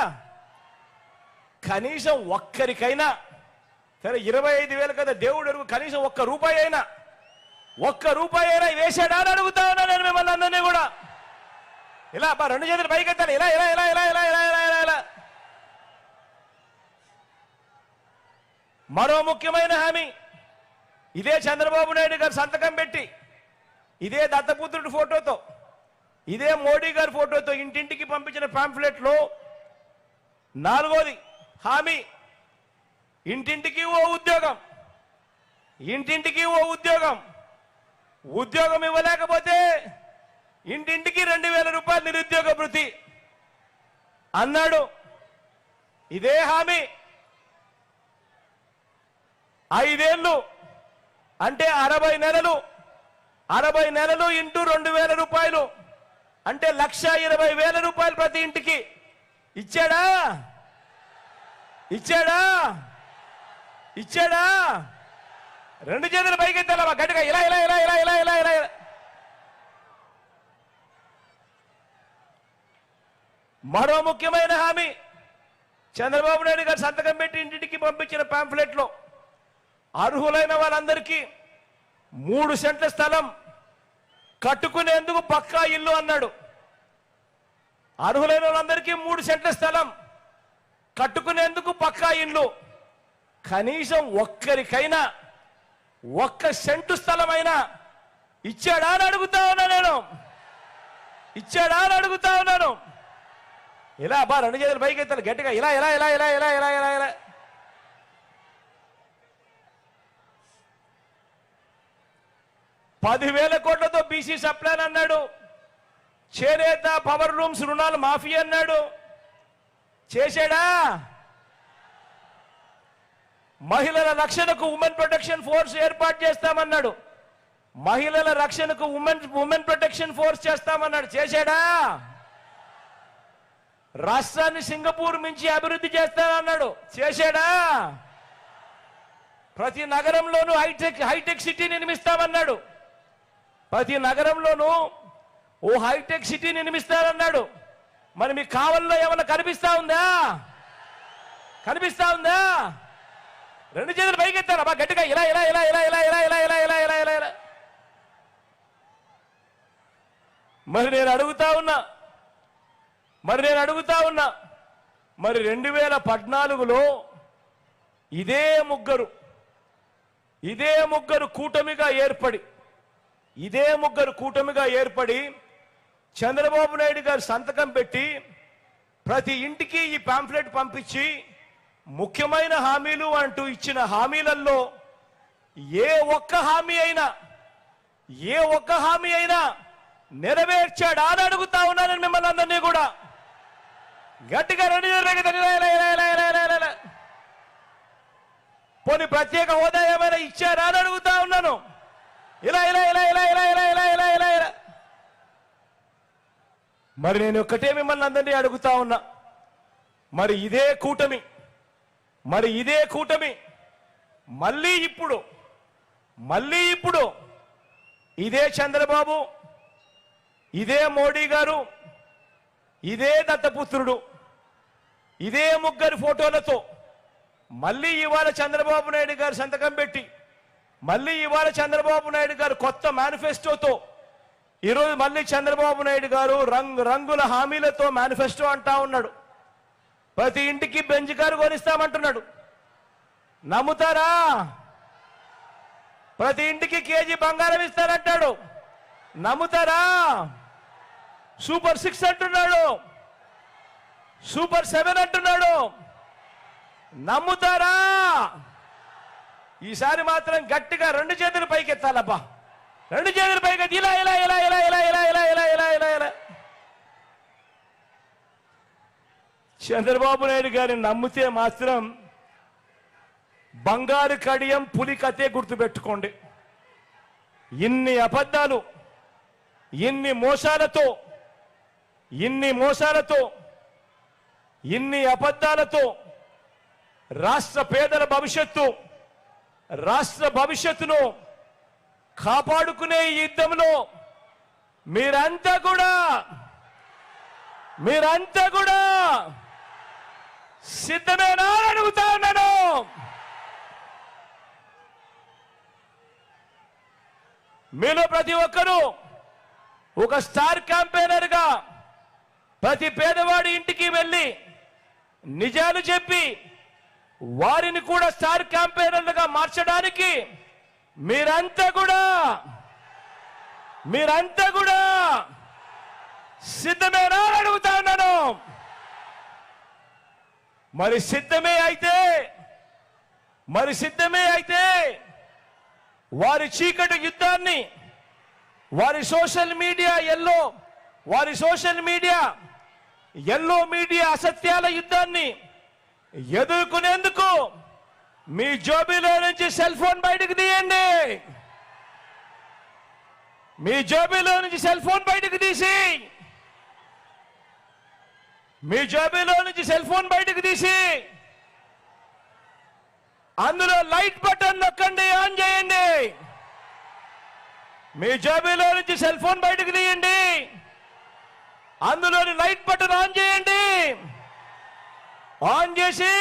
కనీసం ఒక్కరికైనా సరే 25,000 కదా దేవుడు అడుగు, కనీసం ఒక్క రూపాయి అయినా వేసాడా అని అడుగుతా ఉన్నా నేను మిమ్మల్ని అందరినీ కూడా. ఇలా అబ్బా 2 చేతులు పైకెత్తాలి, ఇలా ఇలా ఇలా ఇలా ఇలా ఇలా ఇలా ఇలా ఇలా. మరో ముఖ్యమైన హామీ, ఇదే చంద్రబాబు నాయుడు గారు సంతకం పెట్టి, ఇదే దత్తపుత్రుడి ఫోటోతో, ఇదే మోడీ గారి ఫోటోతో ఇంటింటికి పంపించిన పాంఫ్లెట్ లో 4వది హామీ, ఇంటింటికి ఓ ఉద్యోగం. ఇంటింటికి ఓ ఉద్యోగం. ఉద్యోగం ఇవ్వలేకపోతే ఇంటింటికి 2,000 రూపాయలు నిరుద్యోగ భృతి అన్నాడు. ఇదే హామీ 5 ఏళ్ళు అంటే 60 నెలలు, 60 నెలలు ఇంటూ 2,000 రూపాయలు అంటే 1,20,000 రూపాయలు ప్రతి ఇంటికి ఇచ్చాడా? ఇచ్చాడా? ఇచ్చాడా? 2 చేతులు పైకెత్తాలమ్మా గట్టిగా, ఇలా ఇలా ఇలా ఇలా ఇలా ఇలా ఇలా ఇలా. మరో ముఖ్యమైన హామీ, చంద్రబాబు నాయుడు గారు సంతకం పెట్టి ఇంటింటికి పంపించిన పాంఫ్లెట్ లో అర్హులైన వాళ్ళందరికీ 3 సెంట్ల స్థలం కట్టుకునేందుకు పక్కా ఇల్లు అన్నాడు. అర్హులైన వాళ్ళందరికీ 3 సెంట్ల స్థలం కట్టుకునేందుకు పక్కా ఇల్లు. కనీసం ఒక్కరికైనా 1 సెంటు స్థలమైనా ఇచ్చాడా అని అడుగుతా ఉన్నా నేను. ఇచ్చాడా అని అడుగుతా ఉన్నాను. ఇలా అబ్బా 2 చేతులు పైకి ఎత్తాలి గట్టిగా, ఇలా ఇలా ఇలా ఇలా ఇలా ఇలా ఇలా ఇలా. 10,000 కోట్లతో బీసీ సప్లాన్ అన్నాడు. చేనేత పవర్ రూమ్స్ రుణాలు మాఫీ అన్నాడు. చేశాడా? మహిళల రక్షణకు ఉమెన్ ప్రొటెక్షన్ ఫోర్స్ ఏర్పాటు చేస్తామన్నాడు. మహిళల రక్షణకు ఉమెన్ ప్రొటెక్షన్ ఫోర్స్ చేస్తామన్నాడు. చేశాడా? రాష్ట్రాన్ని సింగపూర్ మించి అభివృద్ధి చేస్తానన్నాడు. చేశాడా? ప్రతి నగరంలోనూ హైటెక్ సిటీ నిర్మిస్తామన్నాడు. ప్రతి నగరంలోనూ ఓ హైటెక్ సిటీ నిర్మిస్తారన్నాడు. మరి మీ కావల్లో ఏమన్నా కనిపిస్తా ఉందా? కనిపిస్తా ఉందా? 2 చేతులు పైకెత్తారు అబ్బా గట్టిగా, ఇలా ఇలా ఇలా ఇలా ఇలా ఇలా ఇలా ఇలా ఇలా ఇలా ఇలా ఇలా. మరి నేను అడుగుతా ఉన్నా మరి 2014లో ఇదే ముగ్గురు కూటమిగా ఏర్పడి చంద్రబాబు నాయుడు గారు సంతకం పెట్టి ప్రతి ఇంటికి ఈ పాంఫ్లెట్ పంపించి ముఖ్యమైన హామీలు అంటూ ఇచ్చిన హామీలలో ఏ ఒక్క హామీ అయినా నెరవేర్చాడా అని అడుగుతా ఉన్నాను మిమ్మల్ని అందరినీ కూడా. గట్టిగా 2 పోనీ ప్రత్యేక హోదా ఏమైనా ఇచ్చారా అని అడుగుతా ఉన్నాను. ఇలా ఇలా ఇలా ఇలా ఇలా ఇలా ఇలా ఇలా ఇలా ఇలా. మరి నేను ఒక్కటే మిమ్మల్ని అందరినీ అడుగుతా ఉన్నా, మరి ఇదే కూటమి మళ్ళీ ఇప్పుడు ఇదే చంద్రబాబు, ఇదే మోడీ గారు, ఇదే దత్తపుత్రుడు, ఇదే ముగ్గురు ఫోటోలతో మళ్ళీ ఇవాళ చంద్రబాబు నాయుడు గారు సంతకం పెట్టి, మళ్ళీ ఇవాళ చంద్రబాబు నాయుడు గారు కొత్త మేనిఫెస్టోతో, ఈరోజు మళ్ళీ చంద్రబాబు నాయుడు గారు రంగుల హామీలతో మేనిఫెస్టో అంటా ఉన్నాడు. ప్రతి ఇంటికి బెంజ్ కారు కొనిస్తామంటున్నాడు. నమ్ముతారా? ప్రతి ఇంటికి కేజీ బంగారం ఇస్తారంటాడు. నమ్ముతారా? సూపర్ 6 అంటున్నాడు, సూపర్ 7 అంటున్నాడు. నమ్ముతారా? ఈసారి మాత్రం గట్టిగా 2 చేతులు పైకెత్తాలబ్బా, 2 చేతులు పైకెత్తి ఇలా ఇలా ఇలా ఇలా ఇలా ఇలా ఇలా ఇలా ఇలా ఇలా ఇలా. చంద్రబాబు నాయుడు గారిని నమ్మితే మాత్రం బంగారు కడియం పులి కథే గుర్తుపెట్టుకోండి. ఇన్ని అబద్ధాలు, ఇన్ని మోసాలతో ఇన్ని అబద్ధాలతో రాష్ట్ర పేదల భవిష్యత్తు, రాష్ట్ర భవిష్యత్తును కాపాడుకునే ఈ యుద్ధంలో మీరంతా కూడా సిద్ధమేనా అని అడుగుతా ఉన్నాను. మీలో ప్రతి ఒక్కరూ ఒక స్టార్ క్యాంపెయినర్ గా ప్రతి పేదవాడి ఇంటికి వెళ్ళి నిజాలు చెప్పి వారిని కూడా స్టార్ క్యాంపెయినర్లుగా మార్చడానికి మీరంతా కూడా సిద్ధమేనా అని అడుగుతా ఉన్నాను. మరి సిద్ధమే అయితే వారి చీకటి యుద్ధాన్ని, వారి సోషల్ మీడియా ఎల్లో మీడియా అసత్యాల యుద్ధాన్ని ఎదుర్కొనేందుకు మీ జోబీలో నుంచి సెల్ ఫోన్ బయటకు తీయండి. మీ జోబీలో నుంచి సెల్ ఫోన్ బయటకు తీసి అందులో లైట్ బటన్ నొక్కండి, ఆన్ చేయండి. మీ జోబీలో నుంచి సెల్ ఫోన్ బయటకు తీయండి, అందులోని లైట్ బటన్ ఆన్ చేయండి. ఆన్ చేసి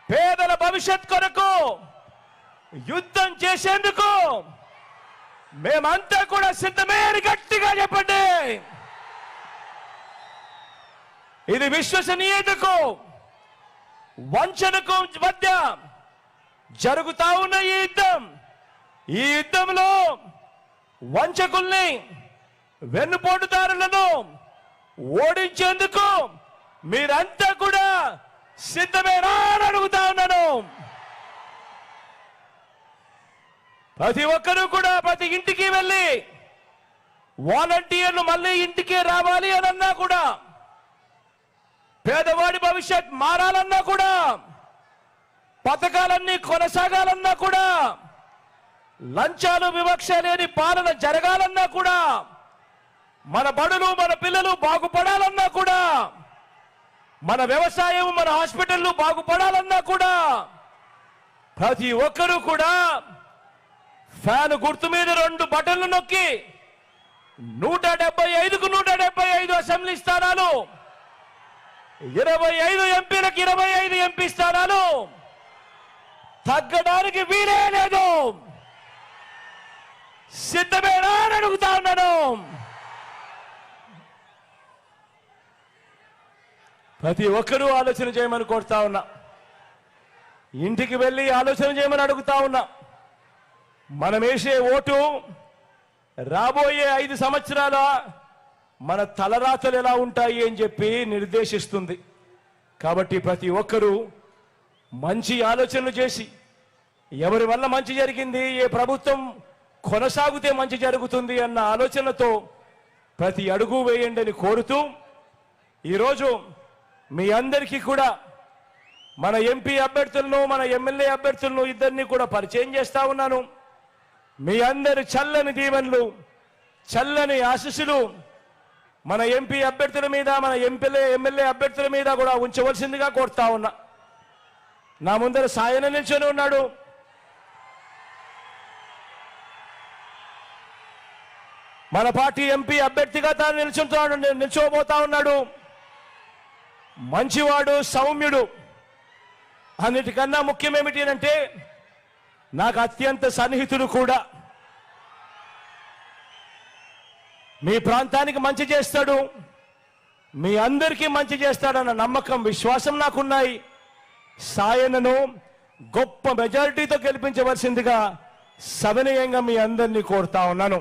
పేదల భవిష్యత్ కొరకు యుద్ధం చేసేందుకు మేమంతా కూడా సిద్ధమే అని గట్టిగా చెప్పండి. ఇది విశ్వసనీయతకు వంచనకు మధ్య జరుగుతా ఉన్న ఈ యుద్ధంలో వంచకుల్ని, వెన్నుపోటుదారులను ఓడించేందుకు మీరంతా కూడా సిద్ధమేనా అని అడుగుతా ఉన్నాను. ప్రతి ఒక్కరూ కూడా ప్రతి ఇంటికి వెళ్ళి వాలంటీర్లు మళ్ళీ ఇంటికే రావాలి అనన్నా కూడా, పేదవాడి భవిష్యత్ మారాలన్నా కూడా, పథకాలన్నీ కొనసాగాలన్నా కూడా, లంచాలు వివక్ష లేని పాలన జరగాలన్నా కూడా, మన బడులు మన పిల్లలు బాగుపడాలన్నా కూడా, మన వ్యవసాయం మన హాస్పిటళ్లు బాగుపడాలన్నా కూడా ప్రతి ఒక్కరూ కూడా ఫ్యాన్ గుర్తు మీద 2 బటన్లు నొక్కి 175కు 175 అసెంబ్లీ స్థానాలు, 25 ఎంపీలకు 25 ఎంపీ స్థానాలు తగ్గడానికి వీలే లేదు. సిద్ధమేనా అని అడుగుతా ఉన్నాను. ప్రతి ఒక్కరూ ఆలోచన చేయమని కోరుతా ఉన్నా. ఇంటికి వెళ్ళి ఆలోచన చేయమని అడుగుతా ఉన్నా. మనం వేసే ఓటు రాబోయే 5 సంవత్సరాల మన తలరాతలు ఎలా ఉంటాయి అని చెప్పి నిర్దేశిస్తుంది. కాబట్టి ప్రతి ఒక్కరూ మంచి ఆలోచనలు చేసి, ఎవరి వల్ల మంచి జరిగింది, ఏ ప్రభుత్వం కొనసాగితే మంచి జరుగుతుంది అన్న ఆలోచనతో ప్రతి అడుగు వేయండి అని కోరుతూ, ఈరోజు మీ అందరికీ కూడా మన ఎంపీ అభ్యర్థులను, మన ఎమ్మెల్యే అభ్యర్థులను ఇద్దరిని కూడా పరిచయం చేస్తా ఉన్నాను. మీ అందరి చల్లని దీవెనలు, చల్లని ఆశీస్సులు మన ఎంపీ అభ్యర్థుల మీద, మన ఎమ్మెల్యే అభ్యర్థుల మీద కూడా ఉంచవలసిందిగా కోరుతా ఉన్నా. నా ముందర సాయన నిల్చొని ఉన్నాడు. మన పార్టీ ఎంపీ అభ్యర్థిగా తాను నిల్చోబోతా ఉన్నాడు. మంచివాడు, సౌమ్యుడు. అన్నిటికన్నా ముఖ్యం ఏమిటి అంటే నాకు అత్యంత సన్నిహితుడు కూడా. మీ ప్రాంతానికి మంచి చేస్తాడు, మీ అందరికీ మంచి చేస్తాడన్న నమ్మకం, విశ్వాసం నాకున్నాయి. సాయనను గొప్ప మెజారిటీతో గెలిపించవలసిందిగా సవినయంగా మీ అందరినీ కోరుతా ఉన్నాను.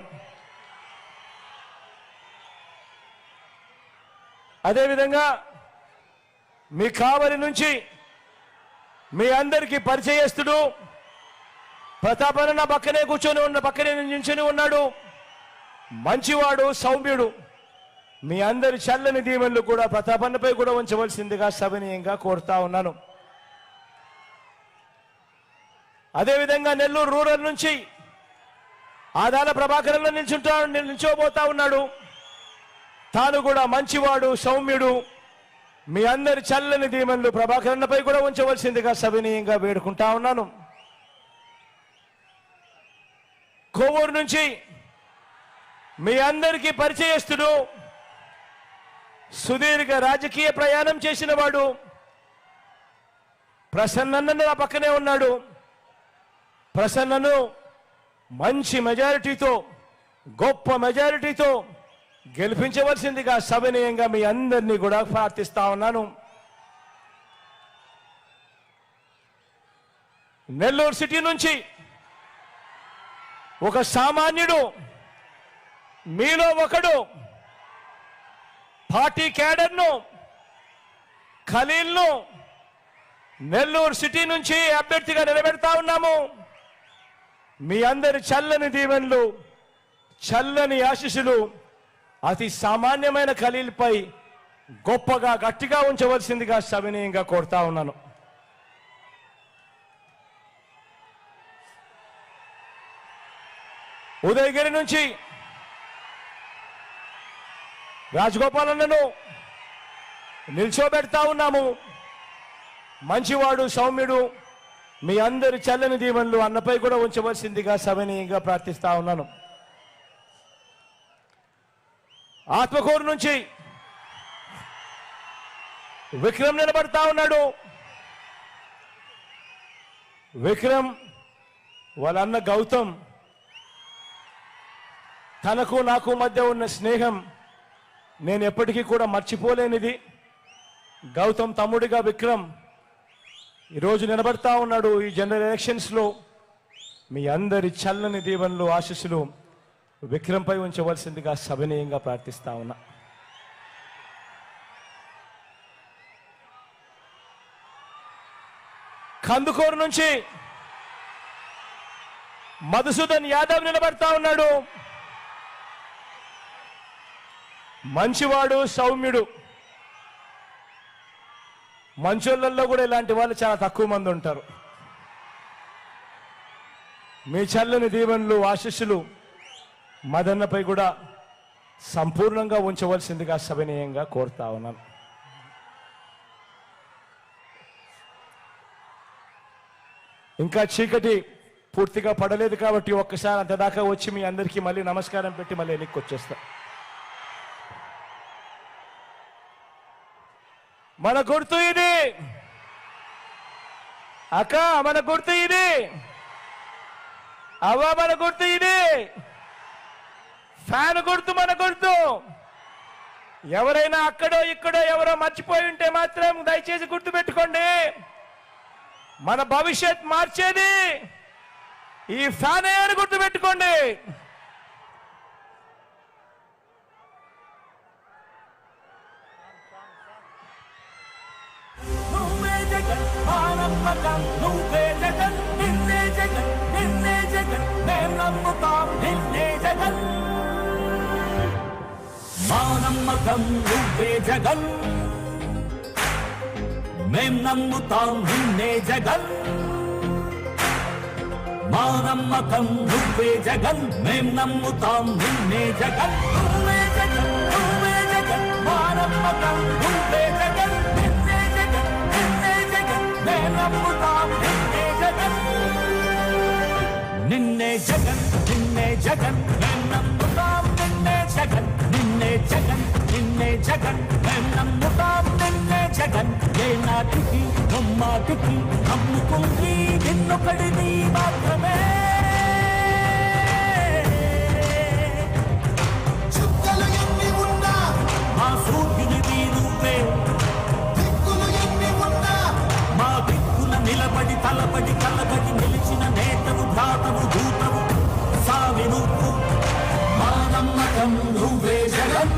అదేవిధంగా మీ కావలి నుంచి మీ అందరికీ పరిచయస్తుడు ప్రతాపన్న పక్కనే పక్కనే నిల్చుని ఉన్నాడు. మంచివాడు, సౌమ్యుడు. మీ అందరి చల్లని దీవెనలు కూడా ప్రతాపన్నపై కూడా ఉంచవలసిందిగా సవినయంగా కోరుతా ఉన్నాను. అదేవిధంగా నెల్లూరు రూరల్ నుంచి ఆదాల ప్రభాకరన్లో నిల్చోబోతా ఉన్నాడు. తాను కూడా మంచివాడు, సౌమ్యుడు. మీ అందరి చల్లని దీవెనలు ప్రభాకరన్నపై కూడా ఉంచవలసిందిగా సవినీయంగా వేడుకుంటా ఉన్నాను. కోవూరు నుంచి మీ అందరికీ పరిచయస్తుడు, సుదీర్ఘ రాజకీయ ప్రయాణం చేసిన వాడు ప్రసన్నన్న నా పక్కనే ఉన్నాడు. ప్రసన్నను మంచి మెజారిటీతో, గొప్ప మెజారిటీతో గెలిపించవలసిందిగా సవినయంగా మీ అందరినీ కూడా ప్రార్థిస్తా ఉన్నాను. నెల్లూరు సిటీ నుంచి ఒక సామాన్యుడు, మీలో ఒకడు, పార్టీ క్యాడర్ను, ఖలీల్ను నెల్లూరు సిటీ నుంచి అభ్యర్థిగా నిలబెడతా ఉన్నాము. మీ అందరి చల్లని దీవెనలు, చల్లని ఆశీస్సులు అతి సామాన్యమైన ఖలీల్పై గొప్పగా గట్టిగా ఉంచవలసిందిగా సవినయంగా కోరుతా ఉన్నాను. ఉదయగిరి నుంచి రాజగోపాల్ అన్నను నిల్చోబెడతా ఉన్నాము. మంచివాడు, సౌమ్యుడు, మీ అందరి చల్లని దీవెనలు అన్నపై కూడా ఉంచవలసిందిగా సవినయంగా ప్రార్థిస్తా ఉన్నాను. ఆత్మకూరు నుంచి విక్రమ్ నిలబడతా ఉన్నాడు. విక్రమ్ వాళ్ళ అన్న గౌతమ్, తనకు నాకు మధ్య ఉన్న స్నేహం నేను ఎప్పటికీ కూడా మర్చిపోలేనిది. గౌతమ్ తమ్ముడిగా విక్రమ్ ఈరోజు నిలబడతా ఉన్నాడు. ఈ జనరల్ ఎలక్షన్స్లో మీ అందరి చల్లని దీవెనలు, ఆశీస్సులు విక్రమ్పై ఉంచవలసిందిగా సవినయంగా ప్రార్థిస్తా ఉన్నా. కందుకూరు నుంచి మధుసూదన్ యాదవ్ నిలబడతా ఉన్నాడు. మంచివాడు, సౌమ్యుడు. మంచోళ్ళల్లో కూడా ఇలాంటి వాళ్ళు చాలా తక్కువ మంది ఉంటారు. మీ చల్లని దీవెనలు, ఆశీస్సులు మదన్నపై కూడా సంపూర్ణంగా ఉంచవలసిందిగా సవినయంగా కోరుతా ఉన్నాను. ఇంకా చీకటి పూర్తిగా పడలేదు కాబట్టి ఒక్కసారి అంతదాకా వచ్చి మీ అందరికీ మళ్ళీ నమస్కారం పెట్టి మళ్ళీ వెనక్కి వచ్చేస్తా. మన గుర్తు ఇది అక్క, మన గుర్తు ఇది అవ్వ, మన గుర్తు ఇది ఫ్యాన్ గుర్తు, మన గుర్తు. ఎవరైనా అక్కడో ఇక్కడో ఎవరో మర్చిపోయి ఉంటే మాత్రం దయచేసి గుర్తు పెట్టుకోండి. మన భవిష్యత్ మార్చేది ఈ ఫ్యాన్ అని గుర్తు పెట్టుకోండి. నువ్వే జగన్ మా నమ్మకం, నువ్వే జగన్, నిన్నే జగన్, నిన్నే జగన్, మేం నమ్ముతాం నిన్నే జగన్. మా నమ్మకం నువ్వే జగన్, మేం నమ్ముతాం నిన్నే జగన్. మా నమ్మకం నువ్వే జగన్, మేం నమ్ముతాం నిన్నే జగన్. నువ్వే జగన్, నువ్వే జగన్, మా నమ్మకం నువ్వే జగన్, నిన్నే జగన్, నిన్నే జగన్, మేం నమ్ముతాం నిన్నే జగన్. నిన్నే జగన్, నిన్నే జగన్, మేం నమ్ముతాం నిన్నే జగన్, నిన్నే జగన్, నిన్నే జగన్, మేం నమ్ముతాం నిన్నే జగన్. ఏ నాటికి నమ్మాటికి నమ్ముకుంది నిన్నొకడిని మాత్రమే. చుక్కలు ఎన్ని ఉన్నా, మా సూర్యునిది నువ్వే, దిక్కులు ఎన్ని ఉన్నా, మా దిక్కుల నిలబడి తలబడి కలబడి నిలిచిన నేతవు, భ్రాతవు, దూతవు, సావి నువ్వు. మా నమ్మకం నువ్వే జగన్,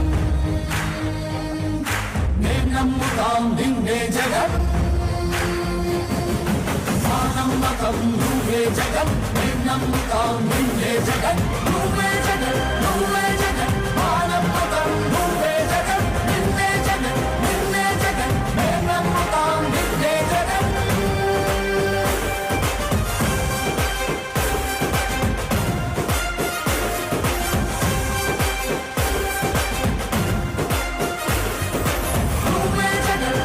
మేం నమ్ముతాం నిన్నే జగన్. మా నమ్మకం నువ్వే జగన్, మేం నమ్ముతాం నిన్నే జగన్. నువ్వే జగన్, నువ్వే జగన్, మా నమ్మకం నువ్వే జగన్, నిన్నే జగన్, నిన్నే జగన్, మేం నమ్ముతాం నిన్నే జగన్. నువ్వే జగన్,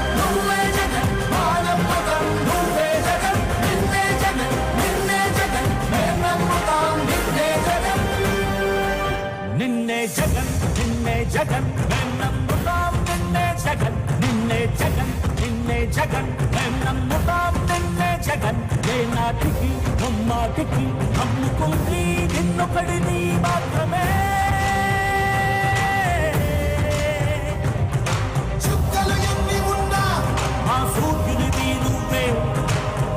నిన్నే జగన్ నిన్నే జగన్ మేం నమ్ముతాం నిన్నే జగన్ నిన్నే జగన్ నిన్నే జగన్ మేం నమ్ముతాం నిన్నే జగన్ ఏ నాటికి నమ్మాటికి నమ్ముకుంది నిన్నొకడిని మాత్రమే చుక్కలు ఎన్ని ఉన్నా మా సూర్యునివి నువ్వే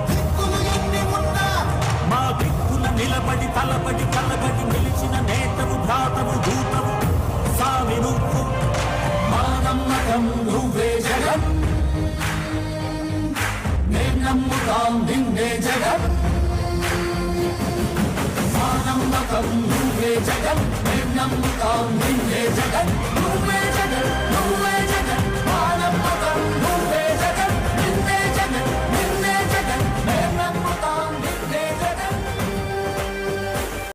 దిక్కులు ఎన్ని ఉన్నా మా దిక్కుల నిలబడి తలబడి కలబడి నిలిచిన నేతవు భ్రాతవు దూతవు సామి నువ్వు మా నమ్మకం నువ్వే జగన్ మేం నమ్ముతాం నిన్నే జగన్ మా నమ్మకం నువ్వే జగన్ మేం నమ్ముతాం నిన్నే